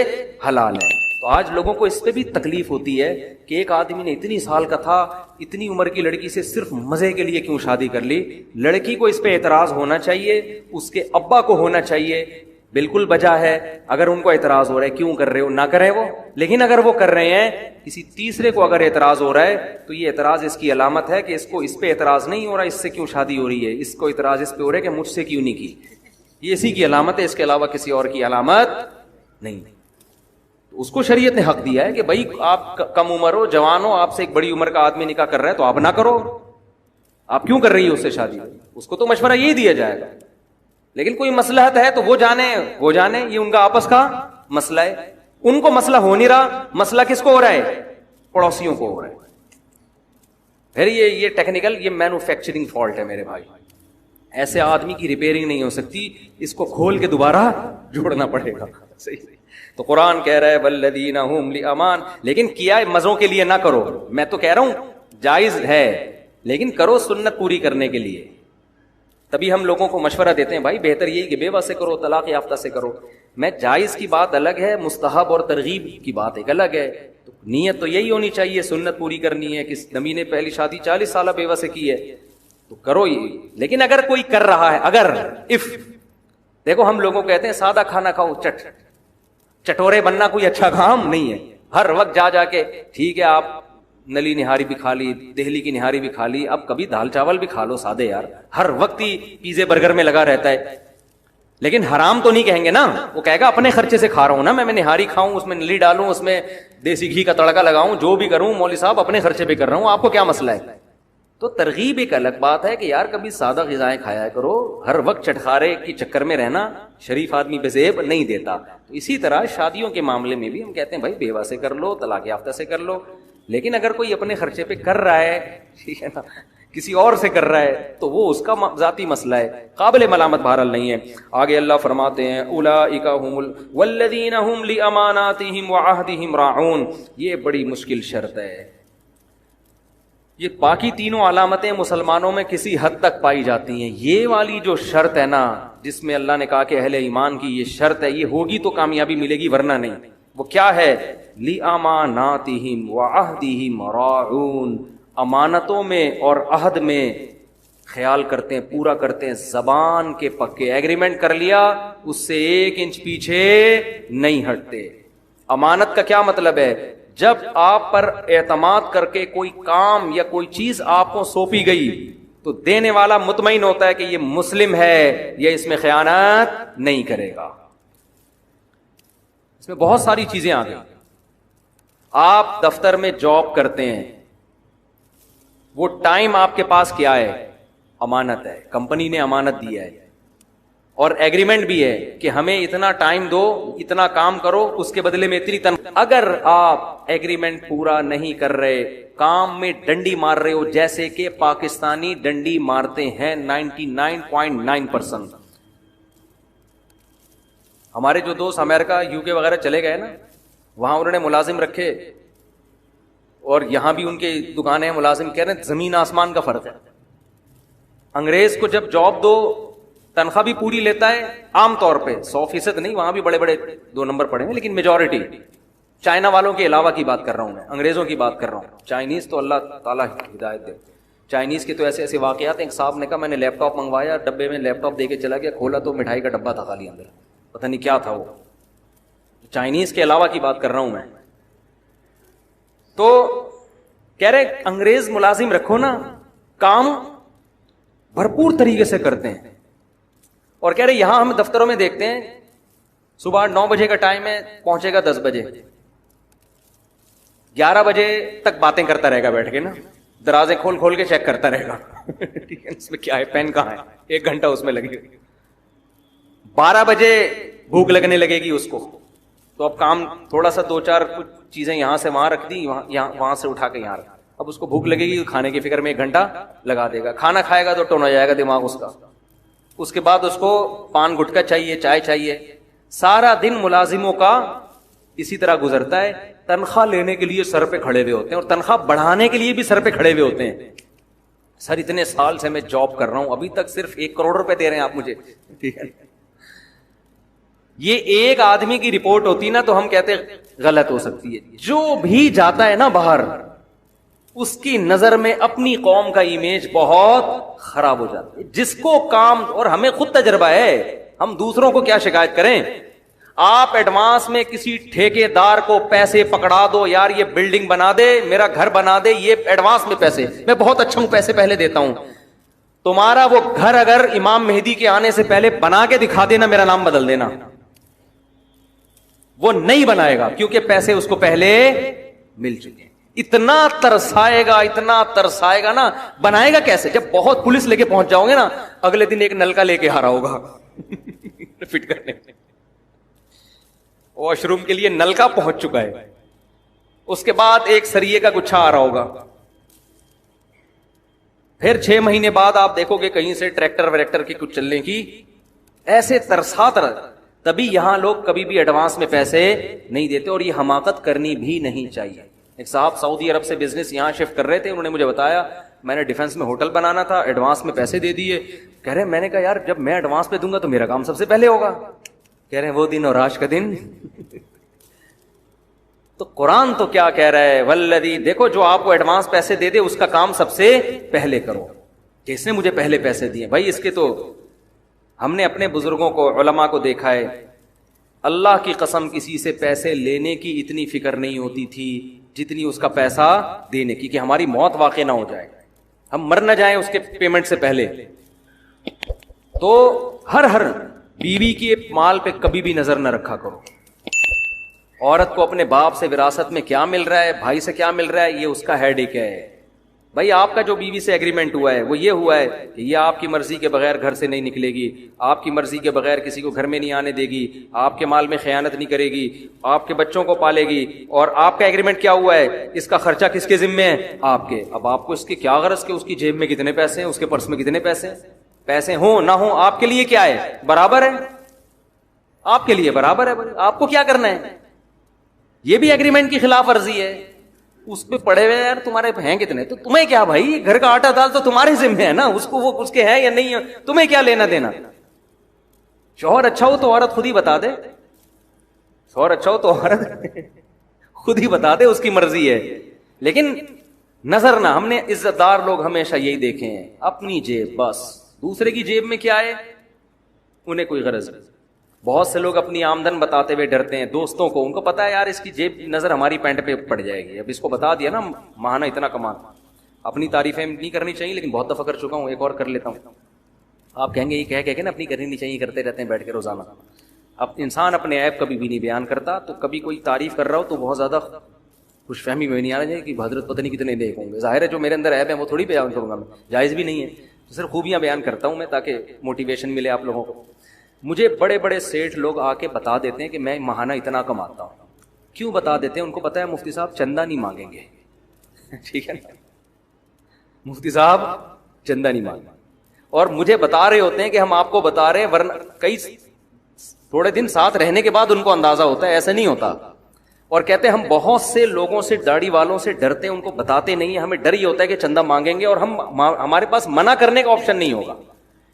حلال ہیں. تو آج لوگوں کو اس پہ بھی تکلیف ہوتی ہے کہ ایک آدمی نے اتنی سال کا تھا، اتنی عمر کی لڑکی سے صرف مزے کے لیے کیوں شادی کر لی. لڑکی کو اس پہ اعتراض ہونا چاہیے، اس کے ابا کو ہونا چاہیے، بالکل بجا ہے. اگر ان کو اعتراض ہو رہا ہے کیوں کر رہے ہو، نہ کریں وہ، لیکن اگر وہ کر رہے ہیں، کسی تیسرے کو اگر اعتراض ہو رہا ہے تو یہ اعتراض اس کی علامت ہے کہ اس کو اس پہ اعتراض نہیں ہو رہا اس سے کیوں شادی ہو رہی ہے، اس کو اعتراض اس پہ ہو رہا ہے کہ مجھ سے کیوں نہیں کی. یہ اسی کی علامت ہے، اس کے علاوہ کسی اور کی علامت نہیں. اس کو شریعت نے حق دیا ہے کہ بھائی آپ کم عمر ہو، جوان ہو، آپ سے ایک بڑی عمر کا آدمی نکاح کر رہا ہے تو آپ نہ کرو. آپ کیوں کر رہی ہو اس سے شادی؟ اس کو تو مشورہ یہی دیا جائے گا، لیکن کوئی مصلحت ہے تو وہ جانے، یہ ان کا آپس کا مسئلہ ہے. ان کو مسئلہ ہو نہیں رہا، مسئلہ کس کو ہو رہا ہے؟ پڑوسیوں کو ہو رہا ہے. پھر یہ ٹیکنیکل، یہ مینوفیکچرنگ فالٹ ہے میرے بھائی. ایسے آدمی کی ریپیئرنگ نہیں ہو سکتی، اس کو کھول کے دوبارہ جوڑنا پڑے گا. صحیح. تو قرآن کہہ رہا ہے والذین هم لأمان، لیکن کیا مزوں کے لیے نہ کرو. میں تو کہہ رہا ہوں جائز ہے، لیکن کرو سنت پوری کرنے کے لیے. تبھی ہم لوگوں کو مشورہ دیتے ہیں بھائی بہتر یہی کہ بیوہ سے کرو, طلاق یافتہ سے کرو. میں جائز کی بات الگ ہے, مستحب اور ترغیب کی بات ایک الگ ہے. تو نیت تو یہی ہونی چاہیے, سنت پوری کرنی ہے. کس نبی نے پہلی شادی 40 سالہ بیوہ سے کی ہے تو کرو یہ. لیکن اگر کوئی کر رہا ہے, اگر دیکھو ہم لوگوں کہتے ہیں سادہ کھانا کھاؤ, چٹورے بننا کوئی اچھا کام نہیں ہے. ہر وقت جا کے ٹھیک ہے آپ نلی نہاری بھی کھا لی, دہلی کی نہاری بھی کھا لی, اب کبھی دال چاول بھی کھا لو سادے یار. ہر وقت ہی پیزے برگر میں لگا رہتا ہے, لیکن حرام تو نہیں کہیں گے نا. وہ کہے گا اپنے خرچے سے کھا رہا ہوں نا میں نہاری کھاؤں, اس میں نلی ڈالوں, اس میں دیسی گھی کا تڑکا لگاؤں, جو بھی کروں مولوی صاحب اپنے خرچے پہ کر رہا ہوں, آپ کو کیا مسئلہ ہے. تو ترغیب ایک الگ بات ہے کہ یار کبھی سادہ غذائیں کھایا کرو, ہر وقت چٹخارے کے چکر میں رہنا شریف آدمی بے زیب نہیں دیتا. تو اسی طرح شادیوں کے معاملے میں بھی ہم کہتے ہیں بھائی بیوہ سے کر لو, طلاق یافتہ سے کر لو. لیکن اگر کوئی اپنے خرچے پہ کر رہا ہے, ٹھیک ہے نا, کسی اور سے کر رہا ہے تو وہ اس کا ذاتی مسئلہ ہے, قابل ملامت بہرحال نہیں ہے. آگے اللہ فرماتے ہیں اولئک هم والذین هم لاماناتهم وعهدهم راعون. یہ بڑی مشکل شرط ہے. یہ باقی تینوں علامتیں مسلمانوں میں کسی حد تک پائی جاتی ہیں, یہ والی جو شرط ہے نا جس میں اللہ نے کہا کہ اہل ایمان کی یہ شرط ہے, یہ ہوگی تو کامیابی ملے گی ورنہ نہیں. وہ کیا ہے؟ لِأَمَانَاتِهِمْ وَعَهْدِهِمْ رَاعُونَ. امانتوں میں اور عہد میں خیال کرتے ہیں, پورا کرتے ہیں, زبان کے پکے. ایگریمنٹ کر لیا اس سے 1 انچ پیچھے نہیں ہٹتے. امانت کا کیا مطلب ہے؟ جب آپ پر اعتماد کر کے کوئی کام یا کوئی چیز آپ کو سونپی گئی تو دینے والا مطمئن ہوتا ہے کہ یہ مسلم ہے, یہ اس میں خیانت نہیں کرے گا. اس میں بہت ساری چیزیں آ گئی. آپ دفتر میں جاب کرتے ہیں, وہ ٹائم آپ کے پاس کیا ہے؟ امانت ہے, کمپنی نے امانت دیا ہے, اور ایگریمنٹ بھی ہے کہ ہمیں اتنا ٹائم دو, اتنا کام کرو, اس کے بدلے میں اتنی تنخواہ. اگر آپ ایگریمنٹ پورا نہیں کر رہے, کام میں ڈنڈی مار رہے ہو, جیسے کہ پاکستانی ڈنڈی مارتے ہیں 99.9%. ہمارے جو دوست امریکہ UK وغیرہ چلے گئے نا, وہاں انہوں نے ملازم رکھے, اور یہاں بھی ان کے دکانیں ہیں, ملازم کہہ رہے ہیں زمین آسمان کا فرق ہے. انگریز کو جب جاب دو تنخواہ بھی پوری لیتا ہے, عام طور پہ 100% نہیں, وہاں بھی بڑے بڑے 2 نمبر پڑے ہیں, لیکن میجورٹی. چائنا والوں کے علاوہ کی بات کر رہا ہوں میں, انگریزوں کی بات کر رہا ہوں. چائنیز تو اللہ تعالیٰ ہدایت دے. چائنیز کے تو ایسے ایسے واقعات ہیں. ایک صاحب نے کہا میں نے لیپ ٹاپ منگوایا, ڈبے میں لیپ ٹاپ دے کے چلا گیا, کھولا تو مٹھائی کا ڈبہ تھا خالی اندر, پتہ نہیں کیا تھا وہ. چائنیز کے علاوہ کی بات کر رہا ہوں میں. تو کہہ رہے انگریز ملازم رکھو نا, کام بھرپور طریقے سے کرتے ہیں. اور کہہ رہے یہاں ہم دفتروں میں دیکھتے ہیں صبح 9 بجے کا ٹائم ہے, پہنچے گا 10 بجے, 11 بجے تک باتیں کرتا رہے گا بیٹھ کے نا, درازیں کھول کھول کے چیک کرتا رہے گا ٹھیک ہے, اس میں کیا ہے, پین کہاں ہے, 1 گھنٹہ اس میں لگے گا. 12 بجے بھوک لگنے لگے گی اس کو, تو اب کام تھوڑا سا 2-4 کچھ چیزیں یہاں سے وہاں رکھ دی, وہاں سے اٹھا کے یہاں رکھ. اب اس کو بھوک لگے گی, کھانے کی فکر میں 1 گھنٹہ لگا دے گا. کھانا کھائے گا تو ٹون ہو جائے گا دماغ اس کا. اس کے بعد اس کو پان گٹکا چاہیے, چائے چاہیے. سارا دن ملازموں کا اسی طرح گزرتا ہے. تنخواہ لینے کے لیے سر پہ کھڑے ہوئے ہوتے ہیں, اور تنخواہ بڑھانے کے لیے بھی سر پہ کھڑے ہوئے ہوتے ہیں. سر اتنے سال سے میں جاب کر رہا ہوں, ابھی تک صرف 1 کروڑ روپے دے رہے ہیں آپ مجھے, ٹھیک ہے. یہ ایک آدمی کی رپورٹ ہوتی نا تو ہم کہتے غلط ہو سکتی ہے. جو بھی جاتا ہے نا باہر, اس کی نظر میں اپنی قوم کا امیج بہت خراب ہو جاتا ہے. جس کو کام, اور ہمیں خود تجربہ ہے, ہم دوسروں کو کیا شکایت کریں. آپ ایڈوانس میں کسی ٹھیکے دار کو پیسے پکڑا دو, یار یہ بلڈنگ بنا دے, میرا گھر بنا دے, یہ ایڈوانس میں پیسے, میں بہت اچھا ہوں, پیسے پہلے دیتا ہوں. تمہارا وہ گھر اگر امام مہدی کے آنے سے پہلے بنا کے دکھا دینا, میرا نام بدل دینا. وہ نہیں بنائے گا کیونکہ پیسے اس کو پہلے مل چکے ہیں. اتنا ترسائے گا, اتنا ترسائے گا نا, بنائے گا کیسے؟ جب بہت پولیس لے کے پہنچ جاؤ گے نا, اگلے دن ایک نلکا لے کے آ رہا ہوگا فٹ کرنے, واش روم کے لیے نلکا پہنچ چکا ہے. اس کے بعد ایک سریے کا گچھا آ رہا ہوگا. پھر 6 مہینے بعد آپ دیکھو گے کہیں سے ٹریکٹر وریکٹر کی کچھ چلنے کی, ایسے ترسات رہا. تبھی یہاں لوگ کبھی بھی ایڈوانس میں پیسے نہیں دیتے, اور یہ حماقت کرنی بھی نہیں چاہیے. ایک صاحب سعودی عرب سے بزنس یہاں شفٹ کر رہے تھے, انہوں نے مجھے بتایا میں نے ڈیفینس میں ہوٹل بنانا تھا, ایڈوانس میں پیسے دے دیے. کہہ رہے میں نے کہا یار جب میں ایڈوانس پہ دوں گا تو میرا کام سب سے پہلے ہوگا. کہہ رہے ہیں وہ دن اور آج کا دن. تو قرآن تو کیا کہہ رہا ہے, والذی, دیکھو جو آپ کو ایڈوانس پیسے دے دے اس کا کام سب سے پہلے کرو. کہ اس نے مجھے پہلے پیسے دیے. بھائی اس کے تو ہم نے اپنے بزرگوں کو, علماء کو دیکھا ہے, اللہ کی قسم کسی سے پیسے لینے کی اتنی فکر نہیں ہوتی تھی جتنی اس کا پیسہ دینے کی, کہ ہماری موت واقع نہ ہو جائے, ہم مر نہ جائیں اس کے پیمنٹ سے پہلے. تو ہر بیوی کی مال پہ کبھی بھی نظر نہ رکھا کرو. عورت کو اپنے باپ سے وراثت میں کیا مل رہا ہے, بھائی سے کیا مل رہا ہے, یہ اس کا ہیڈ ایک ہے. بھائی آپ کا جو بیوی سے ایگریمنٹ ہوا ہے وہ یہ ہوا ہے کہ یہ آپ کی مرضی کے بغیر گھر سے نہیں نکلے گی, آپ کی مرضی کے بغیر کسی کو گھر میں نہیں آنے دے گی, آپ کے مال میں خیانت نہیں کرے گی, آپ کے بچوں کو پالے گی. اور آپ کا ایگریمنٹ کیا ہوا ہے, اس کا خرچہ کس کے ذمے ہے, آپ کے. اب آپ کو اس کے کیا غرض کہ اس کی جیب میں کتنے پیسے ہیں, اس کے پرس میں کتنے پیسے ہیں. پیسے ہوں نہ ہوں آپ کے لیے کیا ہے, برابر ہے, آپ کے لیے برابر ہے. آپ کو کیا کرنا ہے, یہ بھی ایگریمنٹ کی خلاف ورزی ہے. اس پہ پڑے ہوئے یار تمہارے ہیں کتنے, تو تمہیں کیا بھائی, گھر کا آٹا دال تو تمہارے ذمہ ہے نا, اس کو وہ اس کے ہے یا نہیں ہے, تمہیں کیا لینا دینا. شوہر اچھا ہو تو عورت خود ہی بتا دے, شوہر اچھا ہو تو عورت خود ہی بتا دے, اس کی مرضی ہے. لیکن نظر نہ, ہم نے عزت دار لوگ ہمیشہ یہی دیکھے ہیں, اپنی جیب بس, دوسرے کی جیب میں کیا ہے انہیں کوئی غرض نہیں. بہت سے لوگ اپنی آمدن بتاتے ہوئے ڈرتے ہیں دوستوں کو, ان کو پتا ہے یار اس کی جیب نظر ہماری پینٹ پہ پڑ جائے گی. اب اس کو بتا دیا نا ماہانہ اتنا کمانا. اپنی تعریفیں نہیں کرنی چاہیے لیکن بہت دفعہ کر چکا ہوں, ایک اور کر لیتا ہوں. آپ کہیں گے یہ کہہ کے نا اپنی کرنی نہیں چاہیے, کرتے رہتے ہیں بیٹھ کے روزانہ. اب انسان اپنے عیب کبھی بھی نہیں بیان کرتا, تو کبھی کوئی تعریف کر رہا ہو تو بہت زیادہ خوش فہمی میں نہیں آنا چاہیے کہ حضرت پتہ نہیں کتنے دیکھوں گے. ظاہر ہے جو میرے اندر عیب ہے وہ تھوڑی بیان کروں گا میں, جائز بھی نہیں ہے. تو صرف خوبیاں بیان کرتا ہوں میں تاکہ موٹیویشن ملے آپ لوگوں کو. مجھے بڑے بڑے سیٹھ لوگ آ کے بتا دیتے ہیں کہ میں ماہانہ اتنا کماتا ہوں. کیوں بتا دیتے ہیں, ان کو پتا ہے مفتی صاحب چندہ نہیں مانگیں گے. ٹھیک ہے نا, مفتی صاحب چندہ نہیں مانگیں, اور مجھے بتا رہے ہوتے ہیں کہ ہم آپ کو بتا رہے ہیں, ورنہ کئی تھوڑے دن ساتھ رہنے کے بعد ان کو اندازہ ہوتا ہے, ایسا نہیں ہوتا. اور کہتے ہیں ہم بہت سے لوگوں سے, داڑھی والوں سے ڈرتے ہیں, ان کو بتاتے نہیں ہیں, ہمیں ڈر یہ ہوتا ہے کہ چندہ مانگیں گے اور ہمارے پاس منع کرنے کا آپشن نہیں ہوگا.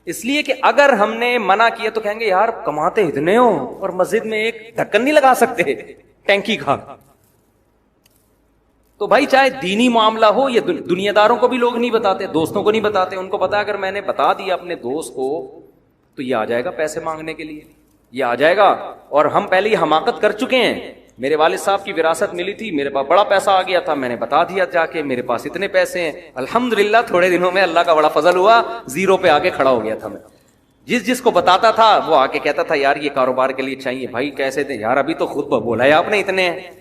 اس لیے کہ اگر ہم نے منع کیا تو کہیں گے یار کماتے اتنے ہو اور مسجد میں ایک ڈھکن نہیں لگا سکتے ٹینکی کا. تو بھائی چاہے دینی معاملہ ہو, یہ دنیا داروں کو بھی لوگ نہیں بتاتے, دوستوں کو نہیں بتاتے. ان کو پتا اگر میں نے بتا دیا اپنے دوست کو تو یہ آ جائے گا پیسے مانگنے کے لیے, یہ آ جائے گا. اور ہم پہلے یہ حماقت کر چکے ہیں. میرے والد صاحب کی وراثت ملی تھی, میرے پاس بڑا پیسہ آ گیا تھا, میں نے بتا دیا جا کے میرے پاس اتنے پیسے ہیں. الحمدللہ تھوڑے دنوں میں اللہ کا بڑا فضل ہوا, زیرو پہ آ کے کھڑا ہو گیا تھا. میں جس کو بتاتا تھا وہ آ کے کہتا تھا یار یہ کاروبار کے لیے چاہیے. بھائی کیسے تھے یار, ابھی تو خود بولا ہے آپ نے اتنے ہیں.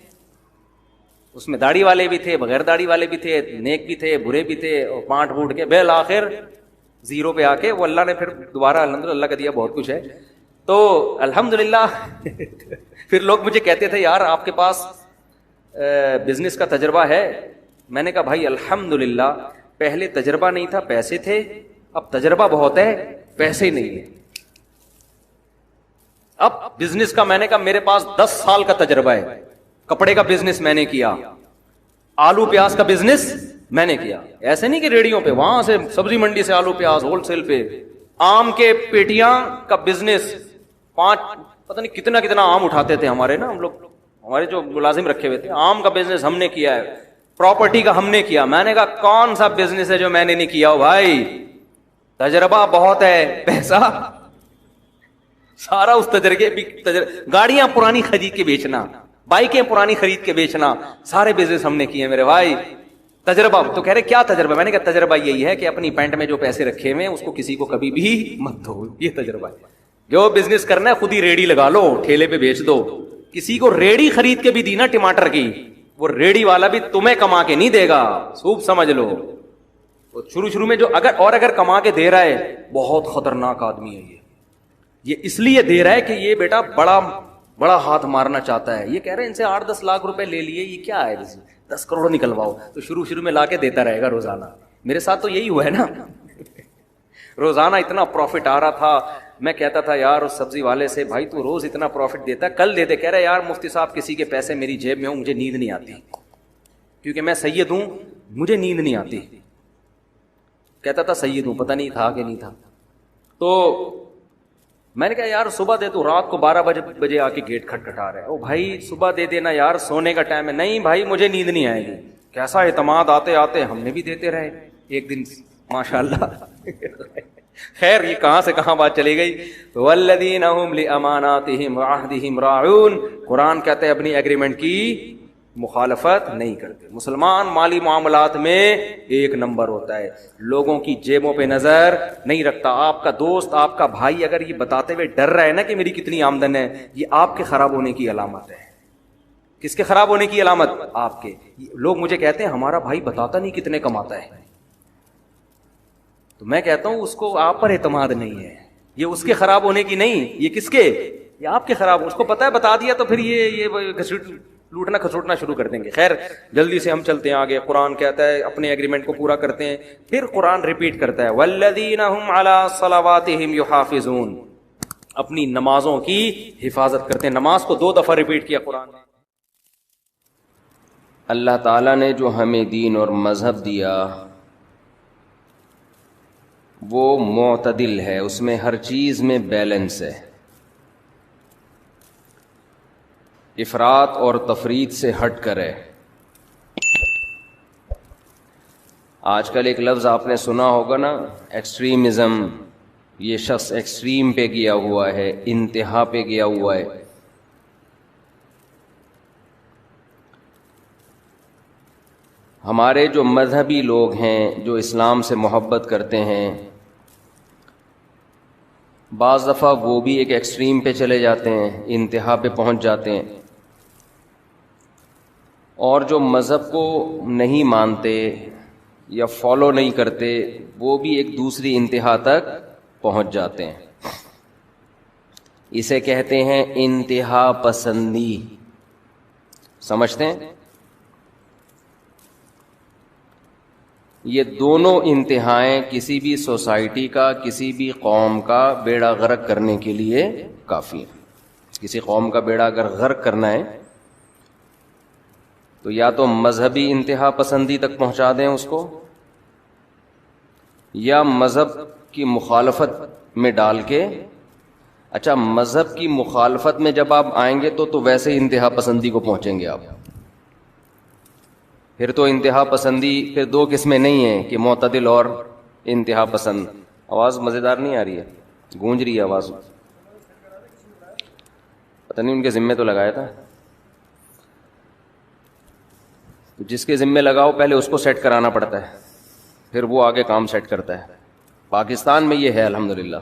اس میں داڑھی والے بھی تھے, بغیر داڑھی والے بھی تھے, نیک بھی تھے, برے بھی تھے, اور پانٹ پھوٹ کے بالآخر زیرو پہ آ کے وہ اللہ نے پھر دوبارہ الحمدللہ اللہ کا دیا بہت کچھ ہے. تو الحمدللہ پھر لوگ مجھے کہتے تھے یار آپ کے پاس بزنس کا تجربہ ہے. میں نے کہا بھائی الحمدللہ پہلے تجربہ نہیں تھا, پیسے تھے, اب تجربہ بہت ہے, پیسے ہی نہیں ہے. اب بزنس کا میں نے کہا میرے پاس 10 سال کا تجربہ ہے. کپڑے کا بزنس میں نے کیا, آلو پیاز کا بزنس میں نے کیا. ایسے نہیں کہ ریڑیوں پہ, وہاں سے سبزی منڈی سے آلو پیاز ہول سیل پہ. آم کے پیٹیاں کا بزنس, 5 پتہ نہیں کتنا کتنا آم اٹھاتے تھے ہمارے نا, ہم لوگ ہمارے جو ملازم رکھے ہوئے تھے. آم کا بزنس ہم نے کیا ہے, پراپرٹی کا ہم نے کیا. میں نے کہا کون سا بزنس ہے جو میں نے نہیں کیا ہو بھائی, تجربہ بہت ہے, پیسہ سارا اس تجربے بھی. گاڑیاں پرانی خرید کے بیچنا, بائکیں پرانی خرید کے بیچنا, سارے بزنس ہم نے کیے میرے بھائی. تجربہ تو کہہ رہے کیا تجربہ, میں نے کہا تجربہ یہی ہے کہ اپنی پینٹ میں جو پیسے رکھے ہوئے اس کو کسی کو کبھی بھی مت دو, یہ تجربہ ہے. جو بزنس کرنا ہے خود ہی ریڑی لگا لو, ٹھیلے پہ بیچ دو. کسی کو ریڑی خرید کے بھی دی نا ٹماٹر کی, وہ ریڑی والا بھی تمہیں کما کے نہیں دے گا, خوب سمجھ لو. شروع میں جو اگر کما کے دے رہا ہے بہت خطرناک آدمی ہے. یہ اس لیے دے رہا ہے کہ یہ بیٹا بڑا ہاتھ مارنا چاہتا ہے. یہ کہہ رہے ہیں ان سے 8-10 لاکھ روپے لے لیے, یہ کیا ہے 10 کروڑ نکلواؤ. تو شروع میں لا کے دیتا رہے گا روزانہ. میرے ساتھ تو یہی ہوا ہے نا, روزانہ اتنا پروفٹ آ رہا تھا. میں کہتا تھا یار اس سبزی والے سے, بھائی تو روز اتنا پروفٹ دیتا ہے, کل دے دے. کہہ رہے یار مفتی صاحب کسی کے پیسے میری جیب میں ہوں مجھے نیند نہیں آتی, کیونکہ میں سید ہوں, مجھے نیند نہیں آتی. کہتا تھا سید ہوں، پتہ نہیں تھا کہ نہیں تھا. تو میں نے کہا یار صبح دے تو، رات کو 12 بجے آ کے گیٹ کھٹکھٹا رہا ہے. او بھائی صبح دے دینا یار، سونے کا ٹائم ہے. نہیں بھائی مجھے نیند نہیں آئے گی. کیسا اعتماد، آتے آتے ہم نے بھی دیتے رہے ایک دن ماشاء اللہ. خیر یہ کہاں سے کہاں بات چلی گئی. والذین هم لاماناتهم وعهدهم راعون. قرآن کہتے ہیں اپنی ایگریمنٹ کی مخالفت نہیں کرتے. مسلمان مالی معاملات میں ایک نمبر ہوتا ہے، لوگوں کی جیبوں پہ نظر نہیں رکھتا. آپ کا دوست، آپ کا بھائی اگر یہ بتاتے ہوئے ڈر رہا ہے نا کہ میری کتنی آمدن ہے، یہ آپ کے خراب ہونے کی علامت ہے. کس کے خراب ہونے کی علامت؟ آپ کے. لوگ مجھے کہتے ہیں ہمارا بھائی بتاتا نہیں کتنے کماتا ہے. تو میں کہتا ہوں اس کو آپ پر اعتماد نہیں ہے. یہ اس کے خراب ہونے کی نہیں، یہ کس کے؟ یہ آپ کے خراب. اس کو پتا ہے بتا دیا تو پھر یہ لوٹنا کھسوٹنا شروع کر دیں گے. خیر جلدی سے ہم چلتے ہیں آگے. قرآن کہتا ہے اپنے ایگریمنٹ کو پورا کرتے ہیں. پھر قرآن ریپیٹ کرتا ہے والذین هم علی صلواتهم یحافظون. اپنی نمازوں کی حفاظت کرتے ہیں. نماز کو 2 دفعہ ریپیٹ کیا قرآن نے. اللہ تعالیٰ نے جو ہمیں دین اور مذہب دیا وہ معتدل ہے، اس میں ہر چیز میں بیلنس ہے، افراط اور تفریط سے ہٹ کر ہے. آج کل ایک لفظ آپ نے سنا ہوگا نا، ایکسٹریمزم. یہ شخص ایکسٹریم پہ گیا ہوا ہے، انتہا پہ گیا ہوا ہے. ہمارے جو مذہبی لوگ ہیں، جو اسلام سے محبت کرتے ہیں، بعض دفعہ وہ بھی ایک ایکسٹریم پہ چلے جاتے ہیں، انتہا پہ پہنچ جاتے ہیں. اور جو مذہب کو نہیں مانتے یا فالو نہیں کرتے وہ بھی ایک دوسری انتہا تک پہنچ جاتے ہیں. اسے کہتے ہیں انتہا پسندی. سمجھتے ہیں؟ یہ دونوں انتہائیں کسی بھی سوسائٹی کا، کسی بھی قوم کا بیڑا غرق کرنے کے لیے کافی ہیں. کسی قوم کا بیڑا اگر غرق کرنا ہے تو یا تو مذہبی انتہا پسندی تک پہنچا دیں اس کو، یا مذہب کی مخالفت میں ڈال کے. اچھا مذہب کی مخالفت میں جب آپ آئیں گے تو ویسے انتہا پسندی کو پہنچیں گے آپ. پھر تو انتہا پسندی پھر 2 قسمیں نہیں ہیں کہ معتدل اور انتہا پسند. آواز مزیدار نہیں آ رہی ہے، گونج رہی ہے آواز. پتہ نہیں ان کے ذمے تو لگایا تھا. تو جس کے ذمے لگاؤ پہلے اس کو سیٹ کرانا پڑتا ہے، پھر وہ آگے کام سیٹ کرتا ہے. پاکستان میں یہ ہے الحمدللہ.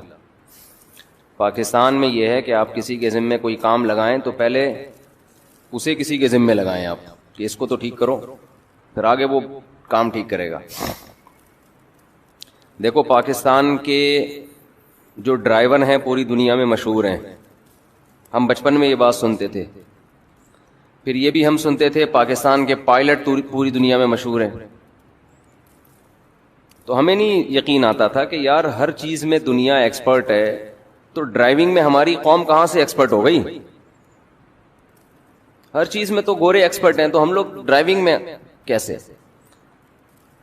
پاکستان میں یہ ہے کہ آپ کسی کے ذمے کوئی کام لگائیں تو پہلے اسے کسی کے ذمے لگائیں آپ کہ اس کو تو ٹھیک کرو، پھر آگے وہ کام ٹھیک کرے گا. دیکھو پاکستان کے جو ڈرائیور ہیں پوری دنیا میں مشہور ہیں. ہم بچپن میں یہ بات سنتے تھے. پھر یہ بھی ہم سنتے تھے پاکستان کے پائلٹ پوری دنیا میں مشہور ہیں. تو ہمیں نہیں یقین آتا تھا کہ یار ہر چیز میں دنیا ایکسپرٹ ہے تو ڈرائیونگ میں ہماری قوم کہاں سے ایکسپرٹ ہو گئی؟ ہر چیز میں تو گورے ایکسپرٹ ہیں تو ہم لوگ ڈرائیونگ میں کیسے؟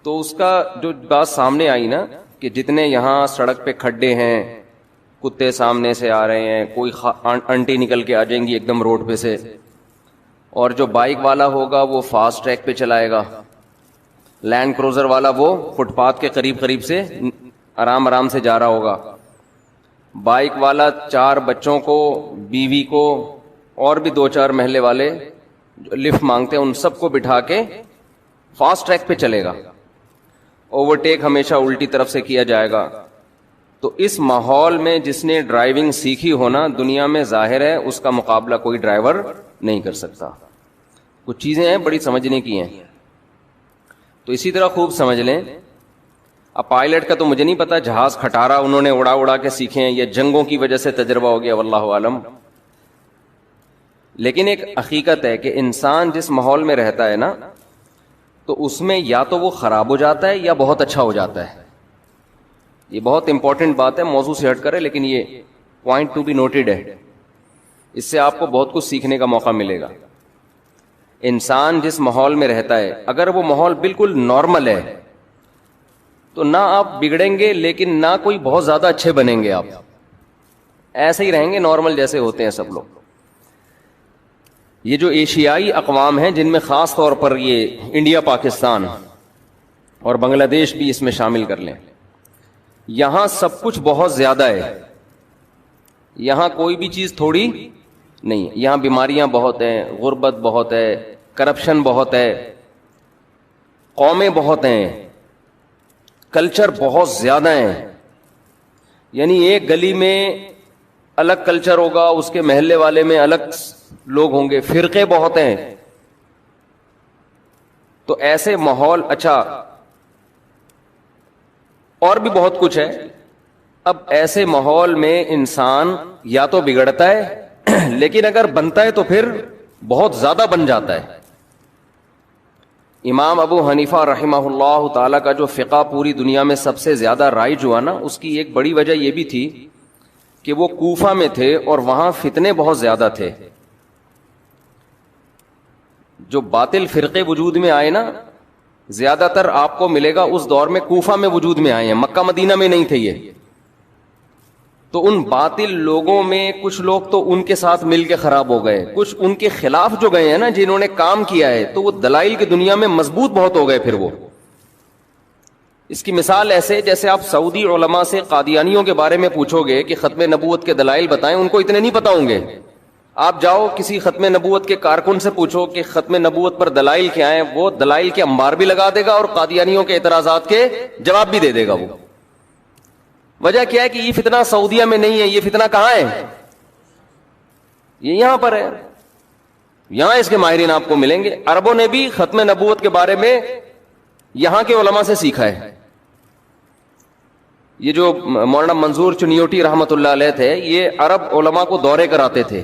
تو اس کا جو بات سامنے آئی نا کہ جتنے یہاں سڑک پہ کھڈے ہیں، کتے سامنے سے آ رہے ہیں، کوئی انٹی نکل کے آ جائیں گی ایک دم روڈ پہ سے، اور جو بائک والا ہوگا وہ فاسٹ ٹریک پہ چلائے گا، لینڈ کروزر والا وہ فٹ پاتھ کے قریب سے آرام سے جا رہا ہوگا، بائک والا 4 بچوں کو، بیوی کو اور بھی 2-4 محلے والے لفٹ مانگتے ہیں ان سب کو بٹھا کے فاسٹ ٹریک پہ چلے گا. اوورٹیک ہمیشہ الٹی طرف سے کیا جائے گا. تو اس ماحول میں جس نے ڈرائیونگ سیکھی ہونا، دنیا میں ظاہر ہے اس کا مقابلہ کوئی ڈرائیور نہیں کر سکتا. کچھ چیزیں ہیں بڑی سمجھنے کی ہیں. تو اسی طرح خوب سمجھ لیں. اب پائلٹ کا تو مجھے نہیں پتا، جہاز کھٹارا انہوں نے اڑا کے سیکھے ہیں یا جنگوں کی وجہ سے تجربہ ہو گیا، واللہ عالم. لیکن ایک حقیقت ہے کہ انسان جس ماحول میں رہتا ہے نا تو اس میں یا تو وہ خراب ہو جاتا ہے یا بہت اچھا ہو جاتا ہے. یہ بہت امپورٹنٹ بات ہے، موضوع سے ہٹ کر ہے لیکن یہ پوائنٹ ٹو بی نوٹڈ ہے. اس سے آپ کو بہت کچھ سیکھنے کا موقع ملے گا. انسان جس ماحول میں رہتا ہے اگر وہ ماحول بالکل نارمل ہے تو نہ آپ بگڑیں گے لیکن نہ کوئی بہت زیادہ اچھے بنیں گے. آپ ایسے ہی رہیں گے نارمل جیسے ہوتے ہیں سب لوگ. یہ جو ایشیائی اقوام ہیں جن میں خاص طور پر یہ انڈیا، پاکستان اور بنگلہ دیش بھی اس میں شامل کر لیں، یہاں سب کچھ بہت زیادہ ہے. یہاں کوئی بھی چیز تھوڑی نہیں. یہاں بیماریاں بہت ہیں، غربت بہت ہے، کرپشن بہت ہے، قومیں بہت ہیں، کلچر بہت زیادہ ہیں. یعنی ایک گلی میں الگ کلچر ہوگا، اس کے محلے والے میں الگ لوگ ہوں گے، فرقے بہت ہیں. تو ایسے ماحول، اچھا اور بھی بہت کچھ ہے. اب ایسے ماحول میں انسان یا تو بگڑتا ہے لیکن اگر بنتا ہے تو پھر بہت زیادہ بن جاتا ہے. امام ابو حنیفہ رحمہ اللہ تعالی کا جو فقہ پوری دنیا میں سب سے زیادہ رائج ہوا نا، اس کی ایک بڑی وجہ یہ بھی تھی کہ وہ کوفہ میں تھے اور وہاں فتنے بہت زیادہ تھے. جو باطل فرقے وجود میں آئے نا، زیادہ تر آپ کو ملے گا اس دور میں کوفہ میں وجود میں آئے ہیں، مکہ مدینہ میں نہیں تھے یہ. تو ان باطل لوگوں میں کچھ لوگ تو ان کے ساتھ مل کے خراب ہو گئے، کچھ ان کے خلاف جو گئے ہیں نا، جنہوں نے کام کیا ہے، تو وہ دلائل کی دنیا میں مضبوط بہت ہو گئے. پھر وہ اس کی مثال ایسے جیسے آپ سعودی علماء سے قادیانیوں کے بارے میں پوچھو گے کہ ختم نبوت کے دلائل بتائیں، ان کو اتنے نہیں پتا ہوں گے. آپ جاؤ کسی ختم نبوت کے کارکن سے پوچھو کہ ختم نبوت پر دلائل کیا ہیں، وہ دلائل کے انبار بھی لگا دے گا اور قادیانیوں کے اعتراضات کے جواب بھی دے دے گا. وہ وجہ کیا ہے کہ یہ فتنہ سعودیہ میں نہیں ہے، یہ فتنہ کہاں ہے؟ یہ یہاں پر ہے. یہاں اس کے ماہرین آپ کو ملیں گے. عربوں نے بھی ختم نبوت کے بارے میں یہاں کے علماء سے سیکھا ہے. یہ جو مولانا منظور چنیوٹی رحمت اللہ علیہ تھے، یہ عرب علماء کو دورے کراتے تھے،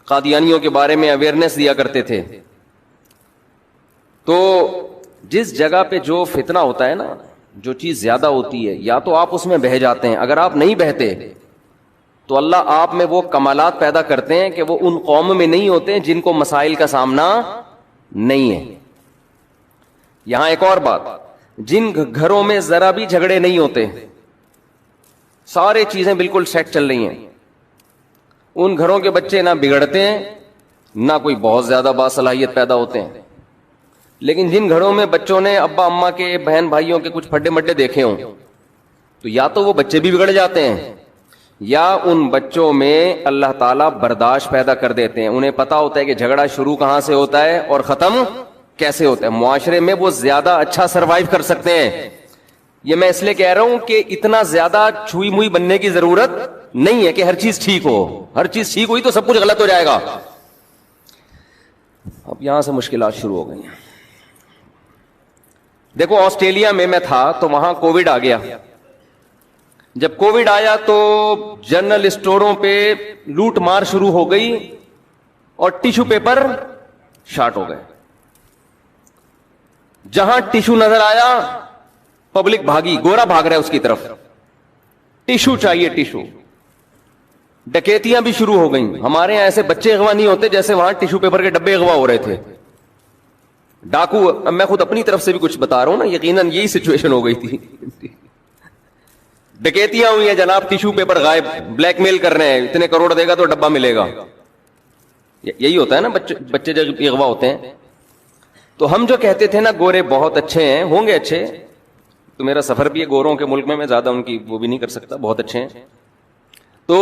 قادیانیوں کے بارے میں اویئرنیس دیا کرتے تھے. تو جس جگہ پہ جو فتنہ ہوتا ہے نا، جو چیز زیادہ ہوتی ہے، یا تو آپ اس میں بہہ جاتے ہیں. اگر آپ نہیں بہتے تو اللہ آپ میں وہ کمالات پیدا کرتے ہیں کہ وہ ان قوم میں نہیں ہوتے جن کو مسائل کا سامنا نہیں ہے. یہاں ایک اور بات، جن گھروں میں ذرا بھی جھگڑے نہیں ہوتے، سارے چیزیں بالکل سیٹ چل رہی ہیں، ان گھروں کے بچے نہ بگڑتے ہیں نہ کوئی بہت زیادہ باصلاحیت پیدا ہوتے ہیں. لیکن جن گھروں میں بچوں نے ابا اماں کے، بہن بھائیوں کے کچھ پھڈے مڈے دیکھے ہوں، تو یا تو وہ بچے بھی بگڑ جاتے ہیں، یا ان بچوں میں اللہ تعالیٰ برداشت پیدا کر دیتے ہیں. انہیں پتا ہوتا ہے کہ جھگڑا شروع کہاں سے ہوتا ہے اور ختم کیسے ہوتا ہے. معاشرے میں وہ زیادہ اچھا سروائیو کر سکتے ہیں. یہ میں اس لیے کہہ رہا ہوں کہ اتنا زیادہ چھوئی موئی بننے کی ضرورت نہیں ہے کہ ہر چیز ٹھیک ہو. ہر چیز ٹھیک ہوئی تو سب کچھ غلط ہو جائے گا. اب یہاں سے مشکلات شروع ہو گئی ہیں. دیکھو آسٹریلیا میں تھا تو وہاں کووڈ آ گیا. جب کووڈ آیا تو جنرل اسٹوروں پہ لوٹ مار شروع ہو گئی اور ٹیشو پیپر شارٹ ہو گئے. جہاں ٹیشو نظر آیا پبلک بھاگی، گورا بھاگ رہا ہے اس کی طرف، ٹیشو چاہیے ٹیشو. ڈکیتیاں بھی شروع ہو گئیں. ہمارے یہاں ایسے بچے اغوا نہیں ہوتے جیسے وہاں ٹیشو پیپر کے ڈبے اغوا ہو رہے تھے. ڈاکو، میں خود اپنی طرف سے بھی کچھ بتا رہا ہوں نا، یقیناً یہی سچویشن ہو گئی تھی. ڈکیتیاں ہوئی ہیں جناب، ٹیشو پیپر غائب، بلیک میل کر رہے ہیں، اتنے کروڑ دے گا تو ڈبہ ملے گا. یہی ہوتا ہے نا بچے جب اغوا ہوتے ہیں. تو ہم جو کہتے تھے نا گورے بہت اچھے ہیں، ہوں گے اچھے، تو میرا سفر بھی ہے گوروں کے ملک میں زیادہ ان کی وہ بھی نہیں کر سکتا، بہت اچھے ہیں. تو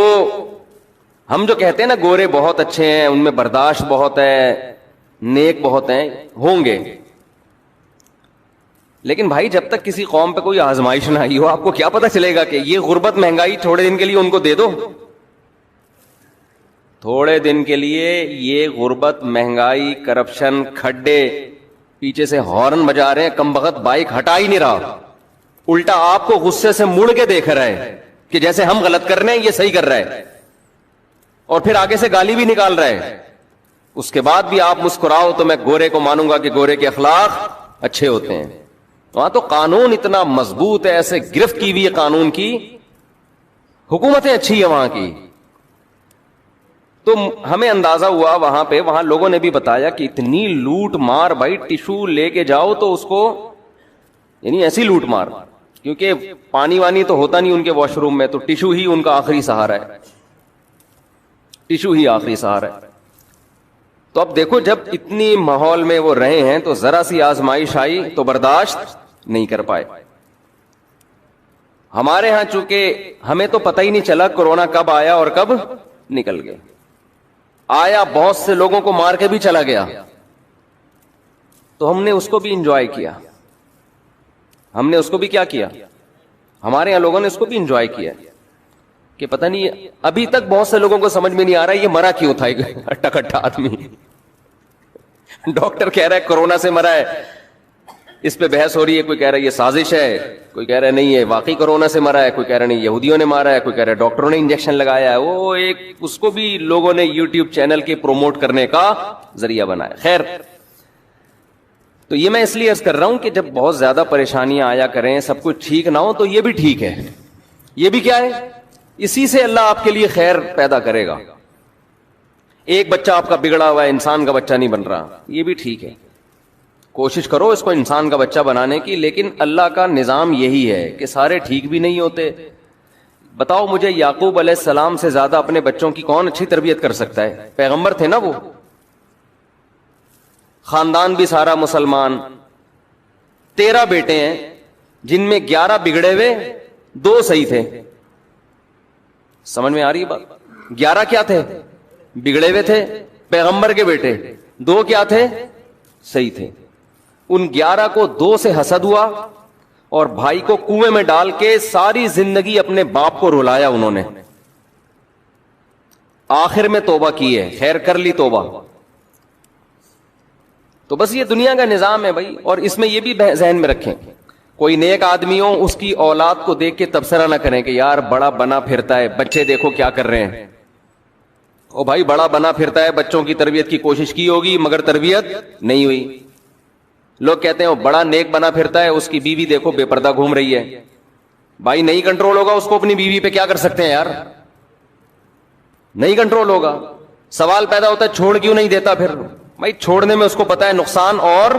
ہم جو کہتے ہیں نا گورے بہت اچھے ہیں، ان میں برداشت بہت ہے، نیک بہت ہیں، ہوں گے. لیکن بھائی جب تک کسی قوم پہ کوئی آزمائش نہ آئی ہو، آپ کو کیا پتا چلے گا کہ یہ غربت مہنگائی تھوڑے دن کے لیے ان کو دے دو. تھوڑے دن کے لیے یہ غربت مہنگائی کرپشن کھڈے، پیچھے سے ہارن بجا رہے ہیں، کم بخت بائک ہٹا ہی نہیں رہا، الٹا آپ کو غصے سے مڑ کے دیکھ رہا ہے کہ جیسے ہم غلط کر رہے ہیں یہ صحیح کر رہا ہے، اور پھر آگے سے گالی بھی نکال رہا ہے. اس کے بعد بھی آپ مسکراؤ تو میں گورے کو مانوں گا کہ گورے کے اخلاق اچھے ہوتے ہیں. وہاں تو قانون اتنا مضبوط ہے، ایسے گرفت کی ہوئی ہے قانون کی، حکومتیں اچھی ہیں وہاں کی. تو ہمیں اندازہ ہوا وہاں پہ، وہاں لوگوں نے بھی بتایا کہ اتنی لوٹ مار، بھائی ٹیشو لے کے جاؤ تو اس کو یعنی ایسی لوٹ مار, کیونکہ پانی وانی تو ہوتا نہیں ان کے واش روم میں, تو ٹیشو ہی ان کا آخری سہارا ہے, ٹیشو ہی آخری سہارا ہے. تو اب دیکھو جب اتنی ماحول میں وہ رہے ہیں تو ذرا سی آزمائش آئی تو برداشت نہیں کر پائے. ہمارے ہاں چونکہ ہمیں تو پتہ ہی نہیں چلا کورونا کب آیا اور کب نکل گیا. آیا بہت سے لوگوں کو مار کے بھی چلا گیا, تو ہم نے اس کو بھی انجوائے کیا. ہم نے اس کو بھی کیا کیا, ہمارے یہاں لوگوں نے اس کو بھی انجوائے کیا کہ پتہ نہیں ابھی تک بہت سے لوگوں کو سمجھ میں نہیں آ رہا یہ مرا کیوں تھا اٹھا کٹھا آدمی. ڈاکٹر کہہ رہا ہے کورونا سے مرا ہے, اس پہ بحث ہو رہی ہے, کوئی کہہ رہا ہے یہ سازش ہے, کوئی کہہ رہا ہے نہیں ہے واقعی کورونا سے مرا ہے, کوئی کہہ رہا ہے نہیں یہودیوں نے مارا ہے, کوئی کہہ رہا ہے ڈاکٹروں نے انجیکشن لگایا ہے. وہ ایک اس کو بھی لوگوں نے یوٹیوب چینل کے پروموٹ کرنے کا ذریعہ بنایا. خیر, تو یہ میں اس لیے عرض کر رہا ہوں کہ جب بہت زیادہ پریشانیاں آیا کریں, سب کچھ ٹھیک نہ ہو, تو یہ بھی ٹھیک ہے. یہ بھی کیا ہے, اسی سے اللہ آپ کے لیے خیر پیدا کرے گا. ایک بچہ آپ کا بگڑا ہوا ہے, انسان کا بچہ نہیں بن رہا, یہ بھی ٹھیک ہے. کوشش کرو اس کو انسان کا بچہ بنانے کی, لیکن اللہ کا نظام یہی ہے کہ سارے ٹھیک بھی نہیں ہوتے. بتاؤ مجھے, یعقوب علیہ السلام سے زیادہ اپنے بچوں کی کون اچھی تربیت کر سکتا ہے؟ پیغمبر تھے نا وہ, خاندان بھی سارا مسلمان, 13 بیٹے ہیں جن میں 11 بگڑے ہوئے, 2 صحیح تھے. سمجھ میں آ رہی ہے بات؟ 11 کیا تھے؟ بگڑے ہوئے تھے. پیغمبر کے بیٹے 2 کیا تھے؟ صحیح تھے. ان 11 کو 2 سے حسد ہوا اور بھائی کو کنویں میں ڈال کے ساری زندگی اپنے باپ کو رلایا انہوں نے. آخر میں توبہ کی ہے, خیر کر لی توبہ. تو بس یہ دنیا کا نظام ہے بھائی. اور اس میں یہ بھی ذہن میں رکھیں, کوئی نیک آدمی ہو اس کی اولاد کو دیکھ کے تبصرہ نہ کریں کہ یار بڑا بنا پھرتا ہے, بچے دیکھو کیا کر رہے ہیں. او بھائی بڑا بنا پھرتا ہے, بچوں کی تربیت کی کوشش کی ہوگی مگر تربیت نہیں ہوئی. لوگ کہتے ہیں وہ بڑا نیک بنا پھرتا ہے, اس کی بیوی دیکھو بے پردہ گھوم رہی ہے. بھائی نہیں کنٹرول ہوگا اس کو اپنی بیوی پہ, کیا کر سکتے ہیں یار, نہیں کنٹرول ہوگا. سوال پیدا ہوتا ہے چھوڑ کیوں نہیں دیتا پھر؟ بھائی چھوڑنے میں اس کو پتا ہے نقصان اور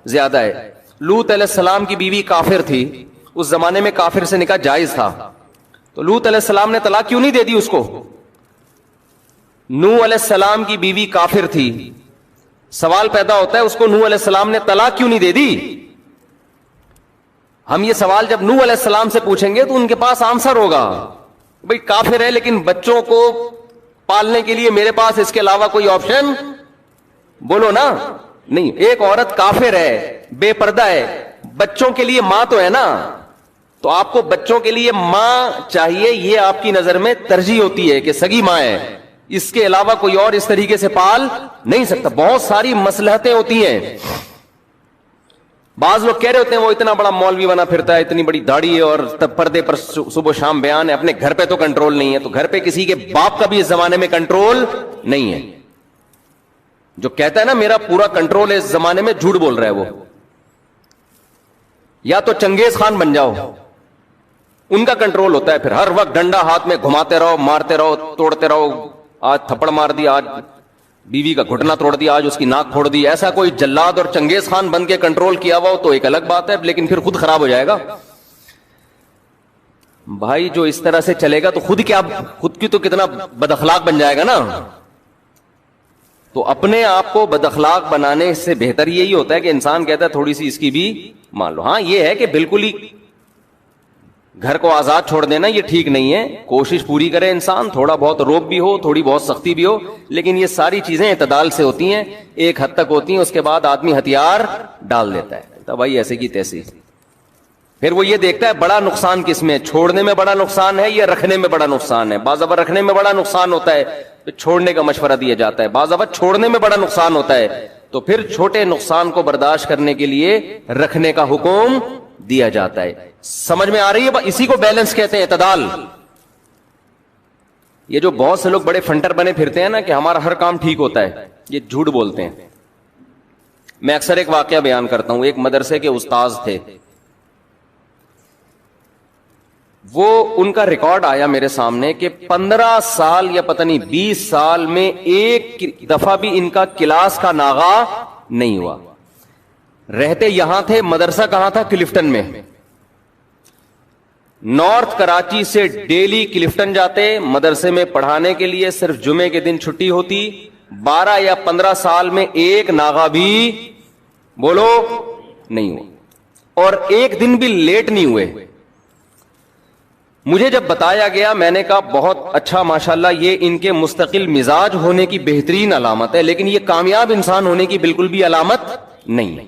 زیادہ ہے. لوط علیہ السلام کی بیوی کافر تھی, اس زمانے میں کافر سے نکاح جائز تھا, تو لوط علیہ السلام نے طلاق کیوں نہیں دے دی اس کو؟ نوح علیہ السلام کی بیوی کافر تھی, سوال پیدا ہوتا ہے اس کو نوح علیہ السلام نے طلاق کیوں نہیں دے دی؟ ہم یہ سوال جب نوح علیہ السلام سے پوچھیں گے تو ان کے پاس آنسر ہوگا, بھئی کافر ہے لیکن بچوں کو پالنے کے لیے میرے پاس اس کے علاوہ کوئی آپشن بولو نا نہیں. ایک عورت کافر ہے, بے پردہ ہے, بچوں کے لیے ماں تو ہے نا, تو آپ کو بچوں کے لیے ماں چاہیے, یہ آپ کی نظر میں ترجیح ہوتی ہے کہ سگی ماں ہے, اس کے علاوہ کوئی اور اس طریقے سے پال نہیں سکتا. بہت ساری مصلحتیں ہوتی ہیں. بعض لوگ کہہ رہے ہوتے ہیں وہ اتنا بڑا مولوی بنا پھرتا ہے, اتنی بڑی داڑھی ہے اور تب پردے پر صبح و شام بیان ہے, اپنے گھر پہ تو کنٹرول نہیں ہے. تو گھر پہ کسی کے باپ کا بھی اس زمانے میں کنٹرول نہیں ہے. جو کہتا ہے نا میرا پورا کنٹرول ہے اس زمانے میں, جھوٹ بول رہا ہے وہ. یا تو چنگیز خان بن جاؤ, ان کا کنٹرول ہوتا ہے, پھر ہر وقت ڈنڈا ہاتھ میں گھماتے رہو, مارتے رہو, توڑتے رہو. آج تھپڑ مار دیا, آج بیوی کا گھٹنا توڑ دیا, آج اس کی ناک پھوڑ دی. ایسا کوئی جلاد اور چنگیز خان بن کے کنٹرول کیا ہوا ہو تو ایک الگ بات ہے, لیکن پھر خود خراب ہو جائے گا. بھائی جو اس طرح سے چلے گا تو خود کی تو کتنا بد اخلاق بن جائے گا نا. تو اپنے آپ کو بد اخلاق بنانے سے بہتر یہی ہوتا ہے کہ انسان کہتا ہے تھوڑی سی اس کی بھی مان لو. ہاں یہ ہے کہ بالکل ہی گھر کو آزاد چھوڑ دینا یہ ٹھیک نہیں ہے, کوشش پوری کرے انسان, تھوڑا بہت روک بھی ہو, تھوڑی بہت سختی بھی ہو, لیکن یہ ساری چیزیں اعتدال سے ہوتی ہیں, ایک حد تک ہوتی ہیں. اس کے بعد آدمی ہتھیار ڈال دیتا ہے, تو بھائی ایسے کی تیسی. پھر وہ یہ دیکھتا ہے بڑا نقصان کس میں, چھوڑنے میں بڑا نقصان ہے یا رکھنے میں بڑا نقصان ہے. بعض دفعہ رکھنے میں بڑا نقصان ہوتا ہے تو چھوڑنے کا مشورہ دیا جاتا ہے, بعض دفعہ چھوڑنے میں بڑا نقصان ہوتا ہے تو پھر چھوٹے نقصان کو برداشت کرنے کے لیے رکھنے کا حکم دیا جاتا ہے. سمجھ میں آ رہی ہے؟ اسی کو بیلنس کہتے ہیں, اعتدال. یہ جو بہت سے لوگ بڑے فنٹر بنے پھرتے ہیں نا کہ ہمارا ہر کام ٹھیک ہوتا ہے, یہ جھوٹ بولتے ہیں. میں اکثر ایک واقعہ بیان کرتا ہوں. ایک مدرسے کے استاذ تھے, وہ ان کا ریکارڈ آیا میرے سامنے کہ 15 سال یا پتہ نہیں 20 سال میں ایک دفعہ بھی ان کا کلاس کا ناغہ نہیں ہوا. رہتے یہاں تھے, مدرسہ کہاں تھا؟ کلفٹن میں. نارتھ کراچی سے ڈیلی کلفٹن جاتے مدرسے میں پڑھانے کے لیے, صرف جمعے کے دن چھٹی ہوتی. 12 یا 15 سال میں ایک ناغہ بھی بولو نہیں ہوا, اور ایک دن بھی لیٹ نہیں ہوئے. مجھے جب بتایا گیا میں نے کہا بہت اچھا, ماشاءاللہ, یہ ان کے مستقل مزاج ہونے کی بہترین علامت ہے, لیکن یہ کامیاب انسان ہونے کی بالکل بھی علامت نہیں ہے.